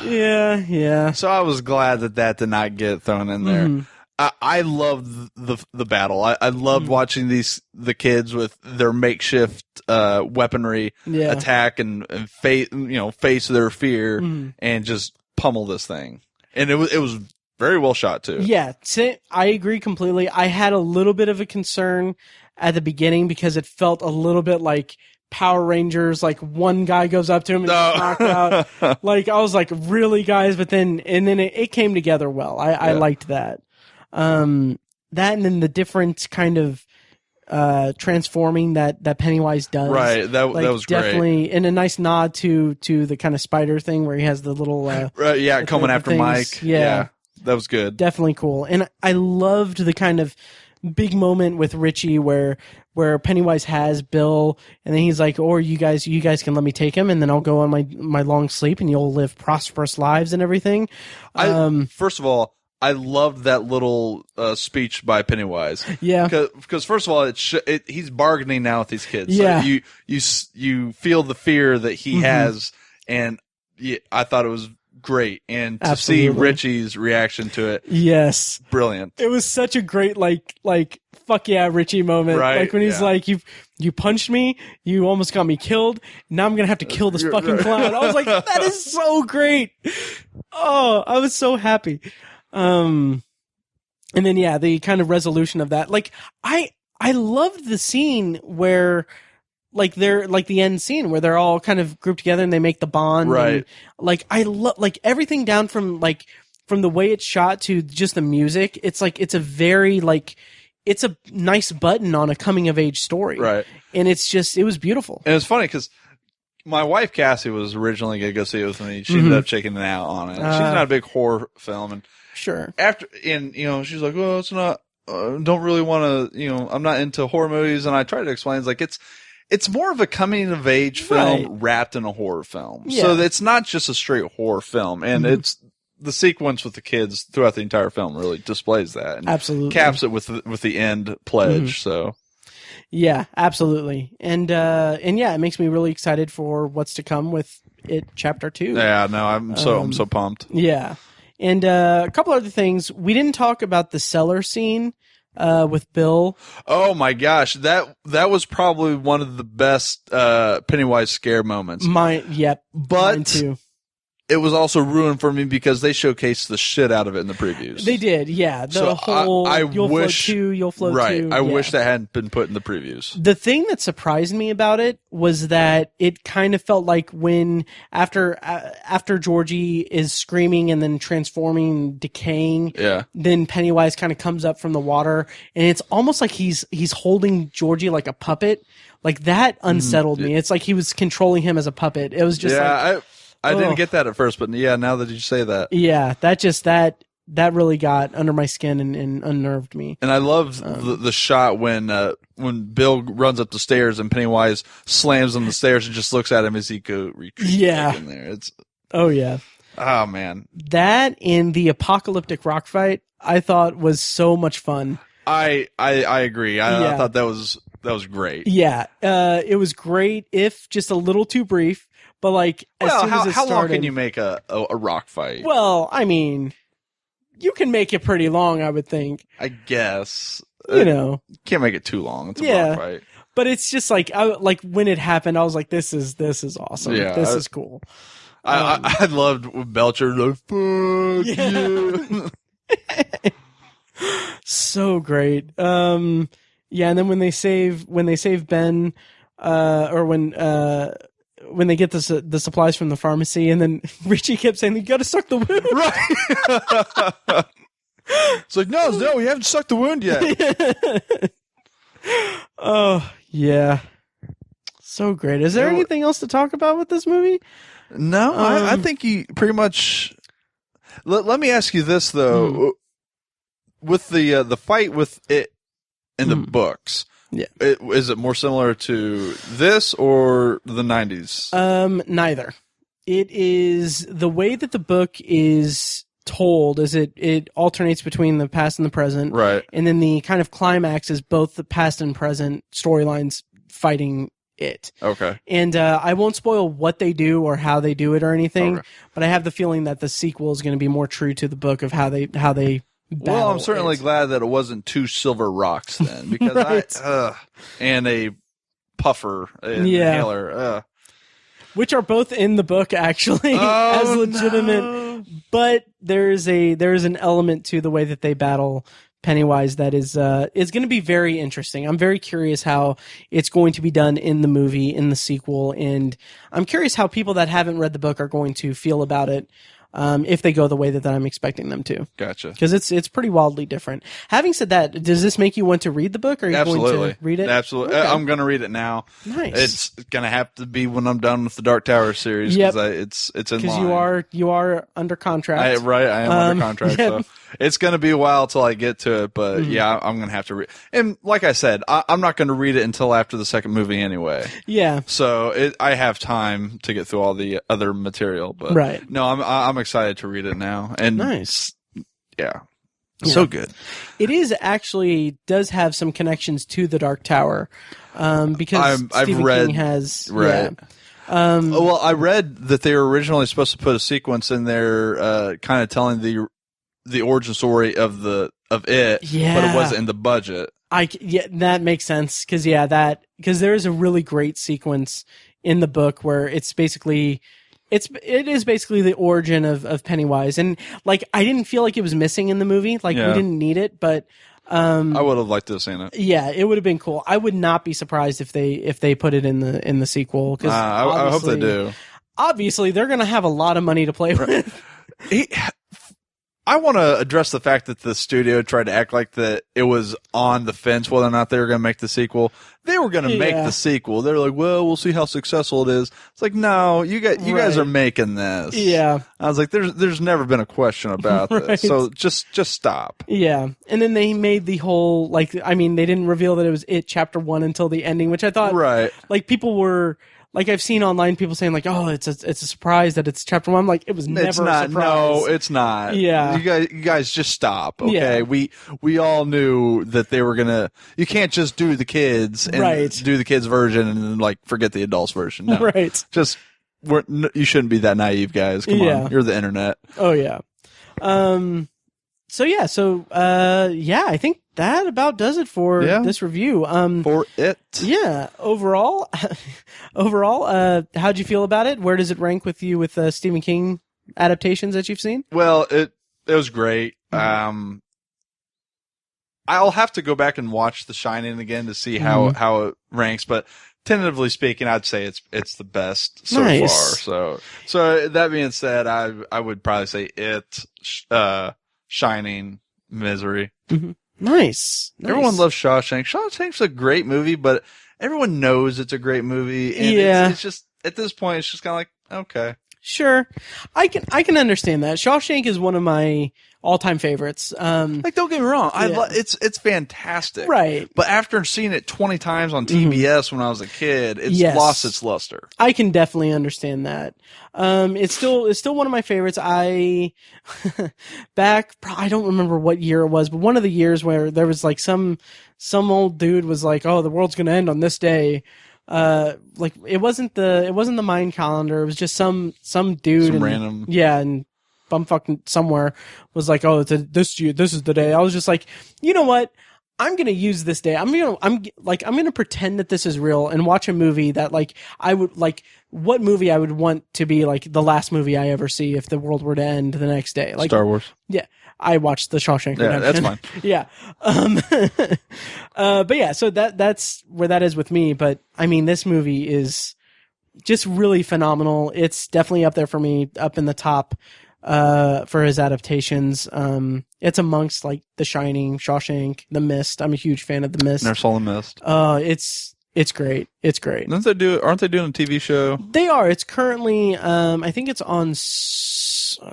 S2: Yeah.
S3: So I was glad that did not get thrown in there. I loved the battle. I loved watching the kids with their makeshift weaponry attack and face their fear and just pummel this thing. And it was very well shot too.
S2: Yeah, I agree completely. I had a little bit of a concern at the beginning because it felt a little bit like Power Rangers, like one guy goes up to him and gets knocked out. Like I was like, really, guys? But then it came together well. I liked that. That and then the different kind of transforming that Pennywise does.
S3: Right, that was
S2: definitely,
S3: great.
S2: And a nice nod to the kind of spider thing where he has the little
S3: right, yeah, coming after
S2: things.
S3: Mike.
S2: Yeah,
S3: that was good.
S2: Definitely cool. And I loved the kind of big moment with Richie where Pennywise has Bill, and then he's like, "Or you guys can let me take him, and then I'll go on my long sleep, and you'll live prosperous lives and everything."
S3: First of all, I loved that little speech by Pennywise.
S2: Yeah,
S3: because first of all, he's bargaining now with these kids.
S2: Yeah,
S3: so you feel the fear that he has, and I thought it was great, and to see Richie's reaction to it,
S2: yes,
S3: brilliant.
S2: It was such a great like fuck yeah Richie moment,
S3: right?
S2: Like when he's like, you punched me, you almost got me killed, now I'm gonna have to kill this fucking clown. I was like, that is so great. Oh, I was so happy. And then the kind of resolution of that, like I loved the scene where like they're like the end scene where they're all kind of grouped together and they make the bond.
S3: Right.
S2: And, like I love like everything down from the way it's shot to just the music. It's like it's a very like it's a nice button on a coming of age story.
S3: Right.
S2: And it was beautiful.
S3: And it's funny because my wife Cassie was originally going to go see it with me. She ended up checking it out on it. She's not a big horror film, and
S2: sure.
S3: She's like, well, it's not. Don't really want to. I'm not into horror movies, and I try to explain. It's like it's more of a coming of age film wrapped in a horror film.
S2: Yeah.
S3: So it's not just a straight horror film, and it's the sequence with the kids throughout the entire film really displays that. And
S2: absolutely
S3: caps it with the end pledge. So.
S2: Yeah, absolutely. And it makes me really excited for what's to come with it chapter 2.
S3: Yeah, no, I'm so pumped.
S2: Yeah. And a couple other things. We didn't talk about the cellar scene with Bill.
S3: Oh my gosh, that was probably one of the best Pennywise scare moments.
S2: Mine too.
S3: It was also ruined for me because they showcased the shit out of it in the previews.
S2: They did, yeah. The whole you'll float too, you'll float too.
S3: I wish that hadn't been put in the previews.
S2: The thing that surprised me about it was that it kind of felt like when after Georgie is screaming and then transforming, decaying, then Pennywise kind of comes up from the water, and it's almost like he's holding Georgie like a puppet. Like that unsettled me. It's like he was controlling him as a puppet. It was just
S3: I didn't get that at first, but now that you say that.
S2: Yeah, that really got under my skin and unnerved me.
S3: And I love the shot when Bill runs up the stairs and Pennywise slams on the stairs and just looks at him as he retreats back in there. Oh man.
S2: That in the apocalyptic rock fight I thought was so much fun.
S3: I agree. I thought that was great.
S2: Yeah. It was great if just a little too brief. But like, as soon as it started,
S3: how long can you make a rock fight?
S2: Well, I mean, you can make it pretty long, I would think.
S3: I guess.
S2: You
S3: can't make it too long. It's a rock fight.
S2: But it's just like, when it happened, I was like, this is awesome. Yeah, this is cool.
S3: I loved when Belcher like, fuck you.
S2: So great. And then when they save Ben, or when they get the supplies from the pharmacy, and then Richie kept saying, "You got to suck the wound."
S3: Right. It's like, no, we haven't sucked the wound yet.
S2: Oh yeah, so great. Is there anything else to talk about with this movie?
S3: No, I think he pretty much. Let me ask you this though: with the fight with it in the books. Yeah. Is it more similar to this or the 90s?
S2: Neither. It is the way that the book is told is it alternates between the past and the present.
S3: Right.
S2: And then the kind of climax is both the past and present storylines fighting it.
S3: Okay.
S2: And I won't spoil what they do or how they do it or anything, but I have the feeling that the sequel is going to be more true to the book of how they
S3: Well, I'm certainly glad that it wasn't 2 silver rocks then, because
S2: Right.
S3: and a puffer inhaler.
S2: Which are both in the book actually as legitimate, but there's an element to the way that they battle Pennywise that is going to be very interesting. I'm very curious how it's going to be done in the movie, in the sequel, and I'm curious how people that haven't read the book are going to feel about it. If they go the way that I'm expecting them to.
S3: Gotcha.
S2: Because it's pretty wildly different. Having said that, does this make you want to read the book? Or are you going to read it?
S3: Absolutely.
S2: Okay.
S3: I'm going to read it now.
S2: Nice.
S3: It's going to have to be when I'm done with the Dark Tower series, because it's in line.
S2: Because you are under contract.
S3: I am under contract, so it's going to be a while till I get to it, but yeah, I'm going to have to read. And like I said, I'm not going to read it until after the second movie anyway.
S2: Yeah.
S3: So I have time to get through all the other material, but
S2: right.
S3: No, I'm excited to read it now. And
S2: nice.
S3: Yeah. So good.
S2: It does have some connections to the Dark Tower, because Stephen King has
S3: right.
S2: Yeah.
S3: Well, I read that they were originally supposed to put a sequence in there, kind of telling the origin story of it, but it wasn't in the budget.
S2: That makes sense because there is a really great sequence in the book where it's basically. It is basically the origin of Pennywise, and like I didn't feel like it was missing in the movie. Like we didn't need it, but I
S3: would have liked to have seen it.
S2: Yeah, it would have been cool. I would not be surprised if they put it in the sequel. Because
S3: I hope they do.
S2: Obviously, they're going to have a lot of money to play with.
S3: I want to address the fact that the studio tried to act like that it was on the fence whether or not they were going to make the sequel. They were going to make the sequel. They're like, well, we'll see how successful it is. It's like, no, you guys are making this.
S2: Yeah.
S3: I was like, there's never been a question about this. So just stop.
S2: Yeah. And then they made the whole, they didn't reveal that it was Chapter 1 until the ending, which I thought, people were. Like I've seen online people saying like, "Oh, it's a surprise that it's Chapter 1." I'm like, it was never a surprise.
S3: No, it's not.
S2: Yeah,
S3: you guys just stop. Okay, we all knew that they were gonna. You can't just do the kids and do the kids version and then like forget the adults version. No.
S2: Right.
S3: Just you shouldn't be that naive, guys. Come on, you're the internet.
S2: Oh yeah. I think that about does it for this review.
S3: For it.
S2: Yeah. Overall, how'd you feel about it? Where does it rank with you with Stephen King adaptations that you've seen?
S3: Well, it was great. I'll have to go back and watch The Shining again to see how it ranks, but tentatively speaking, I'd say it's the best so far. So that being said, I would probably say it, Shining, Misery.
S2: Mm-hmm. Nice.
S3: Everyone loves Shawshank. Shawshank's a great movie, but everyone knows it's a great movie. And it's just at this point, it's just kind of like, okay,
S2: sure, I can understand that. Shawshank is one of my all-time favorites.
S3: Don't get me wrong, it's fantastic,
S2: right?
S3: But after seeing it 20 times on TBS when I was a kid, it's lost its luster.
S2: I can definitely understand that. It's still one of my favorites. I don't remember what year it was, but one of the years where there was like some old dude was like, "Oh, the world's gonna end on this day." It wasn't the Mayan calendar. It was just some dude,
S3: random,
S2: and bumfuck somewhere was like, "Oh, this is the day." I was just like, you know what? I'm gonna use this day. I'm gonna pretend that this is real and watch a movie that I would what movie I would want to be like the last movie I ever see if the world were to end the next day. Like
S3: Star Wars.
S2: Yeah. I watched The Shawshank Redemption.
S3: Yeah, that's fine.
S2: Yeah. But yeah, so that's where that is with me. But I mean, this movie is just really phenomenal. It's definitely up there for me, up in the top, for his adaptations. It's amongst like The Shining, Shawshank, The Mist. I'm a huge fan of The Mist.
S3: Never saw The Mist.
S2: It's great. It's great.
S3: Aren't they doing a TV show?
S2: They are. It's currently, I think it's on, Spike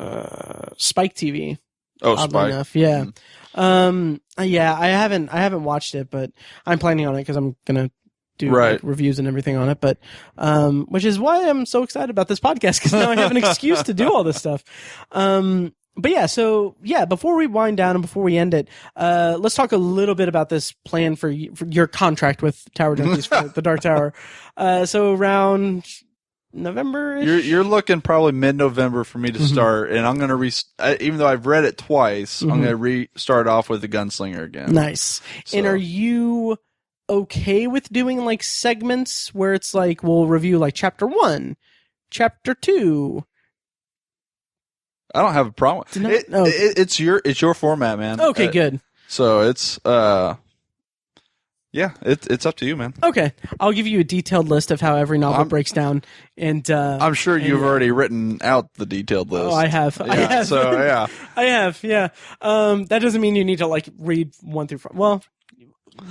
S2: TV.
S3: Oh, Spike.
S2: Enough. Yeah. I haven't watched it, but I'm planning on it because I'm going to do reviews and everything on it. But, which is why I'm so excited about this podcast because now I have an excuse to do all this stuff. But yeah, before we wind down and before we end it, let's talk a little bit about this plan for your contract with Tower Junkies for the Dark Tower. So around November-ish?
S3: You're looking probably mid-November for me to start, and I'm going to even though I've read it twice, I'm going to restart off with the Gunslinger again.
S2: Nice.
S3: So.
S2: And are you okay with doing like segments where it's like we'll review like chapter 1, chapter 2?
S3: I don't have a problem. It's your format, man.
S2: Okay, good.
S3: So it's yeah, it's up to you, man.
S2: Okay, I'll give you a detailed list of how every novel breaks down, and
S3: I'm sure you've already written out the detailed list.
S2: Oh, I have.
S3: Yeah,
S2: I have.
S3: So yeah,
S2: I have. Yeah. That doesn't mean you need to like read 1 through 4. Well,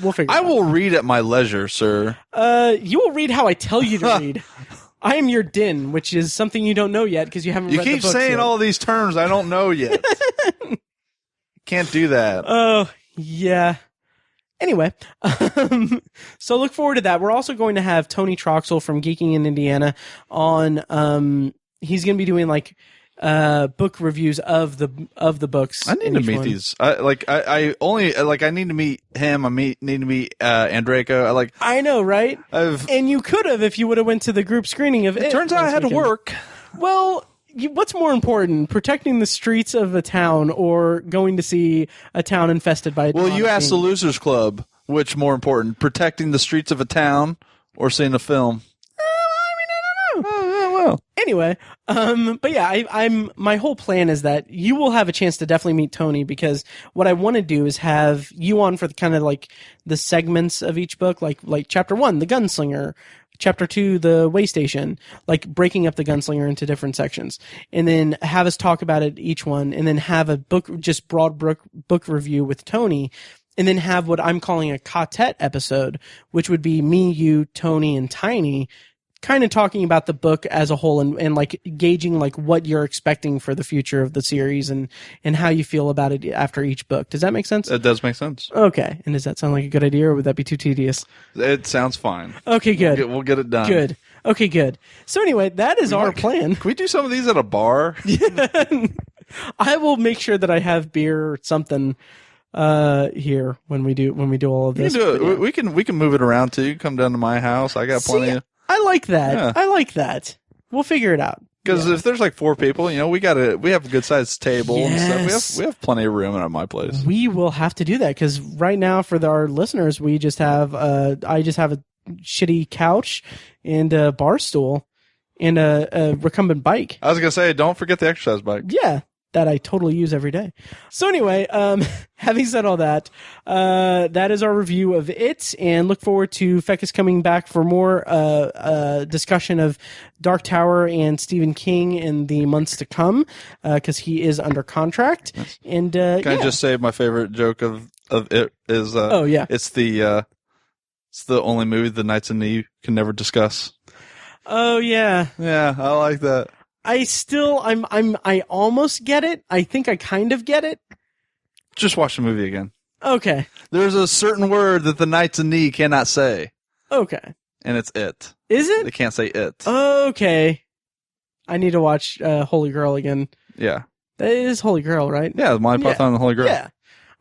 S2: we'll figure.
S3: I will read at my leisure, sir.
S2: You will read how I tell you to read. I am your din, which is something you don't know yet because you haven't.
S3: You
S2: read
S3: keep
S2: the books
S3: saying
S2: yet.
S3: all these terms I don't know yet. Can't do that.
S2: Oh yeah. Anyway, so look forward to that. We're also going to have Tony Troxel from Geeking in Indiana on. He's going to be doing like book reviews of the books.
S3: I need to meet these. I need to meet him. Need to meet Andreyko.
S2: I know, right? And you could have if you would have went to the group screening of it.
S3: Turns out I had to work.
S2: Well. What's more important, protecting the streets of a town or going to see a town infested by a
S3: Well, you asked the Losers Club, which more important, protecting the streets of a town or seeing a film?
S2: I don't know.
S3: Well.
S2: Anyway, but yeah, I'm my whole plan is that you will have a chance to definitely meet Tony because what I want to do is have you on for the kind of like the segments of each book, like chapter 1, the Gunslinger, chapter 2, the way station, like breaking up the Gunslinger into different sections, and then have us talk about it each one, and then have a broad book review with Tony, and then have what I'm calling a quartet episode, which would be me, you, Tony, and Tiny, kind of talking about the book as a whole and like gauging like what you're expecting for the future of the series and how you feel about it after each book. Does that make sense?
S3: It does make sense.
S2: Okay. And does that sound like a good idea or would that be too tedious?
S3: It sounds fine.
S2: Okay, good.
S3: We'll get it done.
S2: Good. Okay, good. So anyway, that is our plan.
S3: Can we do some of these at a bar?
S2: Yeah. I will make sure that I have beer or something here when we do all of this.
S3: We can move it around too. You can come down to my house. I got plenty of.
S2: I like that.
S3: Yeah.
S2: I like that. We'll figure it out.
S3: Because if there's like 4 people, we have a good sized table and
S2: Yes.
S3: stuff. We have plenty of room at my place.
S2: We will have to do that because right now for our listeners, we just have I just have a shitty couch and a bar stool and a recumbent bike.
S3: I was gonna say, don't forget the exercise bike.
S2: Yeah, that I totally use every day. So anyway, having said all that, that is our review of it, and look forward to Fekkes coming back for more discussion of Dark Tower and Stephen King in the months to come, because he is under contract.
S3: Yes.
S2: And
S3: Can I just say my favorite joke of it is?
S2: Oh yeah,
S3: it's the only movie the Knights of Knee can never discuss.
S2: Oh yeah,
S3: yeah, I like that.
S2: I almost get it. I think I kind of get it.
S3: Just watch the movie again.
S2: Okay.
S3: There's a certain word that the Knights of Knee cannot say.
S2: Okay.
S3: And it's it.
S2: Is it?
S3: They can't say it.
S2: Okay. I need to watch Holy Grail again.
S3: Yeah.
S2: That is Holy Grail, right?
S3: Yeah, Monty Python and the Holy Grail.
S2: Yeah.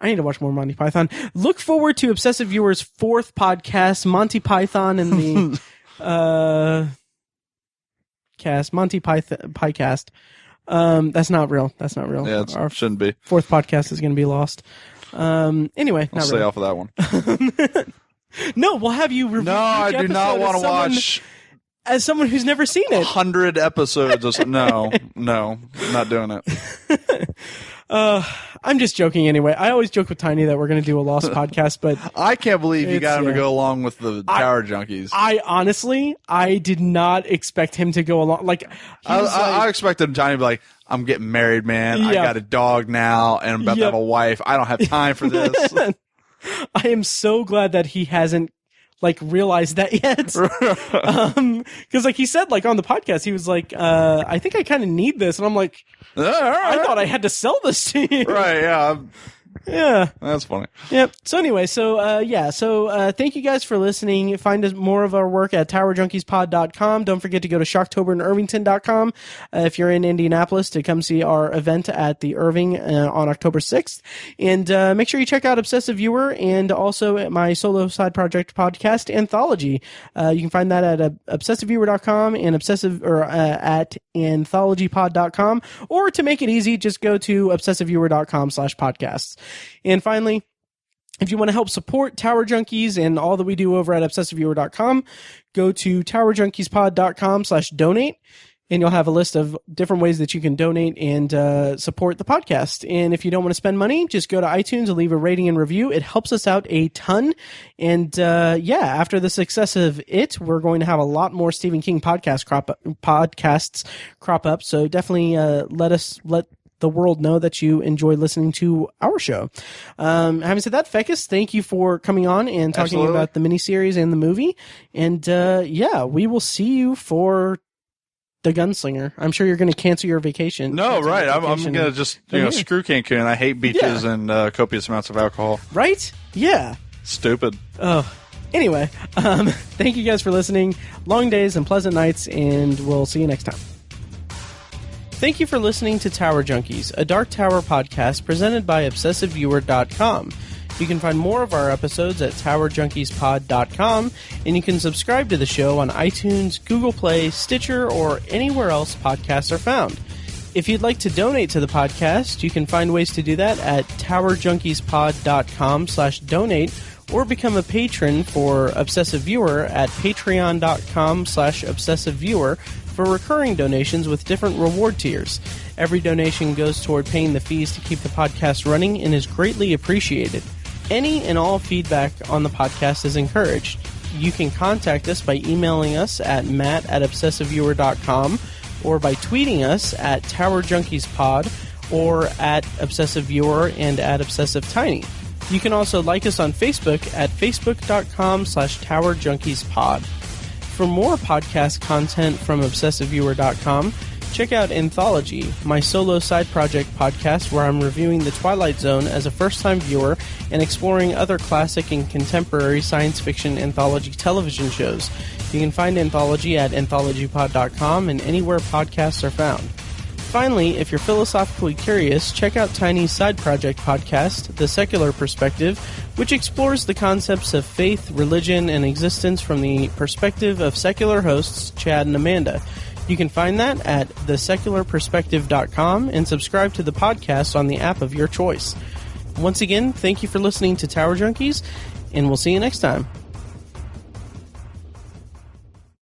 S2: I need to watch more Monty Python. Look forward to Obsessive Viewer's 4th podcast, Monty Python and the Monty Python Pycast. That's not real.
S3: Yeah, it shouldn't be.
S2: 4th podcast is going to be lost. Anyway,
S3: I'll stay off of that one.
S2: No, we'll have you review.
S3: No, I do not want to watch.
S2: As someone who's never seen it,
S3: 100 episodes. No, not doing it.
S2: I'm just joking anyway. I always joke with Tiny that we're going to do a Lost podcast, but
S3: I can't believe you got him to go along with the Tower Junkies.
S2: I honestly did not expect him to go along. Like,
S3: I expected Johnny to be like, I'm getting married, man. I got a dog now, and I'm about to have a wife. I don't have time for this.
S2: I am so glad that he hasn't realized that yet. Cause he said on the podcast, he was like, I think I kind of need this. And I'm like, I thought I had to sell this to you.
S3: Right. Yeah.
S2: Yeah.
S3: That's funny.
S2: Yep. So anyway, thank you guys for listening. Find more of our work at towerjunkiespod.com. Don't forget to go to shocktoberandirvington.com if you're in Indianapolis to come see our event at the Irving on October 6th. And make sure you check out Obsessive Viewer and also my solo side project podcast, Anthology. You can find that at obsessiveviewer.com and at anthologypod.com. Or to make it easy, just go to obsessiveviewer.com/podcasts. And finally, if you want to help support Tower Junkies and all that we do over at obsessiveviewer.com, go to towerjunkiespod.com/donate, and you'll have a list of different ways that you can donate and support the podcast. And if you don't want to spend money, just go to iTunes and leave a rating and review. It helps us out a ton. And after the success of it, we're going to have a lot more Stephen King podcasts crop up. So definitely let the world know that you enjoy listening to our show. Having said that, Fekkes, thank you for coming on and talking
S3: Absolutely.
S2: about the miniseries and the movie. And we will see you for The Gunslinger. I'm sure you're going to cancel your vacation.
S3: No, right. I'm going to just screw Cancun. I hate beaches and copious amounts of alcohol.
S2: Right? Yeah.
S3: Stupid.
S2: Oh. Anyway, thank you guys for listening. Long days and pleasant nights, and we'll see you next time. Thank you for listening to Tower Junkies, a Dark Tower podcast presented by ObsessiveViewer.com. You can find more of our episodes at TowerJunkiesPod.com, and you can subscribe to the show on iTunes, Google Play, Stitcher, or anywhere else podcasts are found. If you'd like to donate to the podcast, you can find ways to do that at TowerJunkiesPod.com/donate, or become a patron for Obsessive Viewer at Patreon.com/ObsessiveViewer for recurring donations with different reward tiers. Every donation goes toward paying the fees to keep the podcast running and is greatly appreciated. Any and all feedback on the podcast is encouraged. You can contact us by emailing us at matt@obsessiveviewer.com or by tweeting us at TowerJunkiesPod or at ObsessiveViewer and at ObsessiveTiny. You can also like us on Facebook at facebook.com/TowerJunkiesPod. For more podcast content from ObsessiveViewer.com, check out Anthology, my solo side project podcast where I'm reviewing The Twilight Zone as a first-time viewer and exploring other classic and contemporary science fiction anthology television shows. You can find Anthology at anthologypod.com and anywhere podcasts are found. Finally, if you're philosophically curious, check out Tiny's side project podcast, The Secular Perspective, which explores the concepts of faith, religion, and existence from the perspective of secular hosts Chad and Amanda. You can find that at thesecularperspective.com and subscribe to the podcast on the app of your choice. Once again, thank you for listening to Tower Junkies, and we'll see you next time.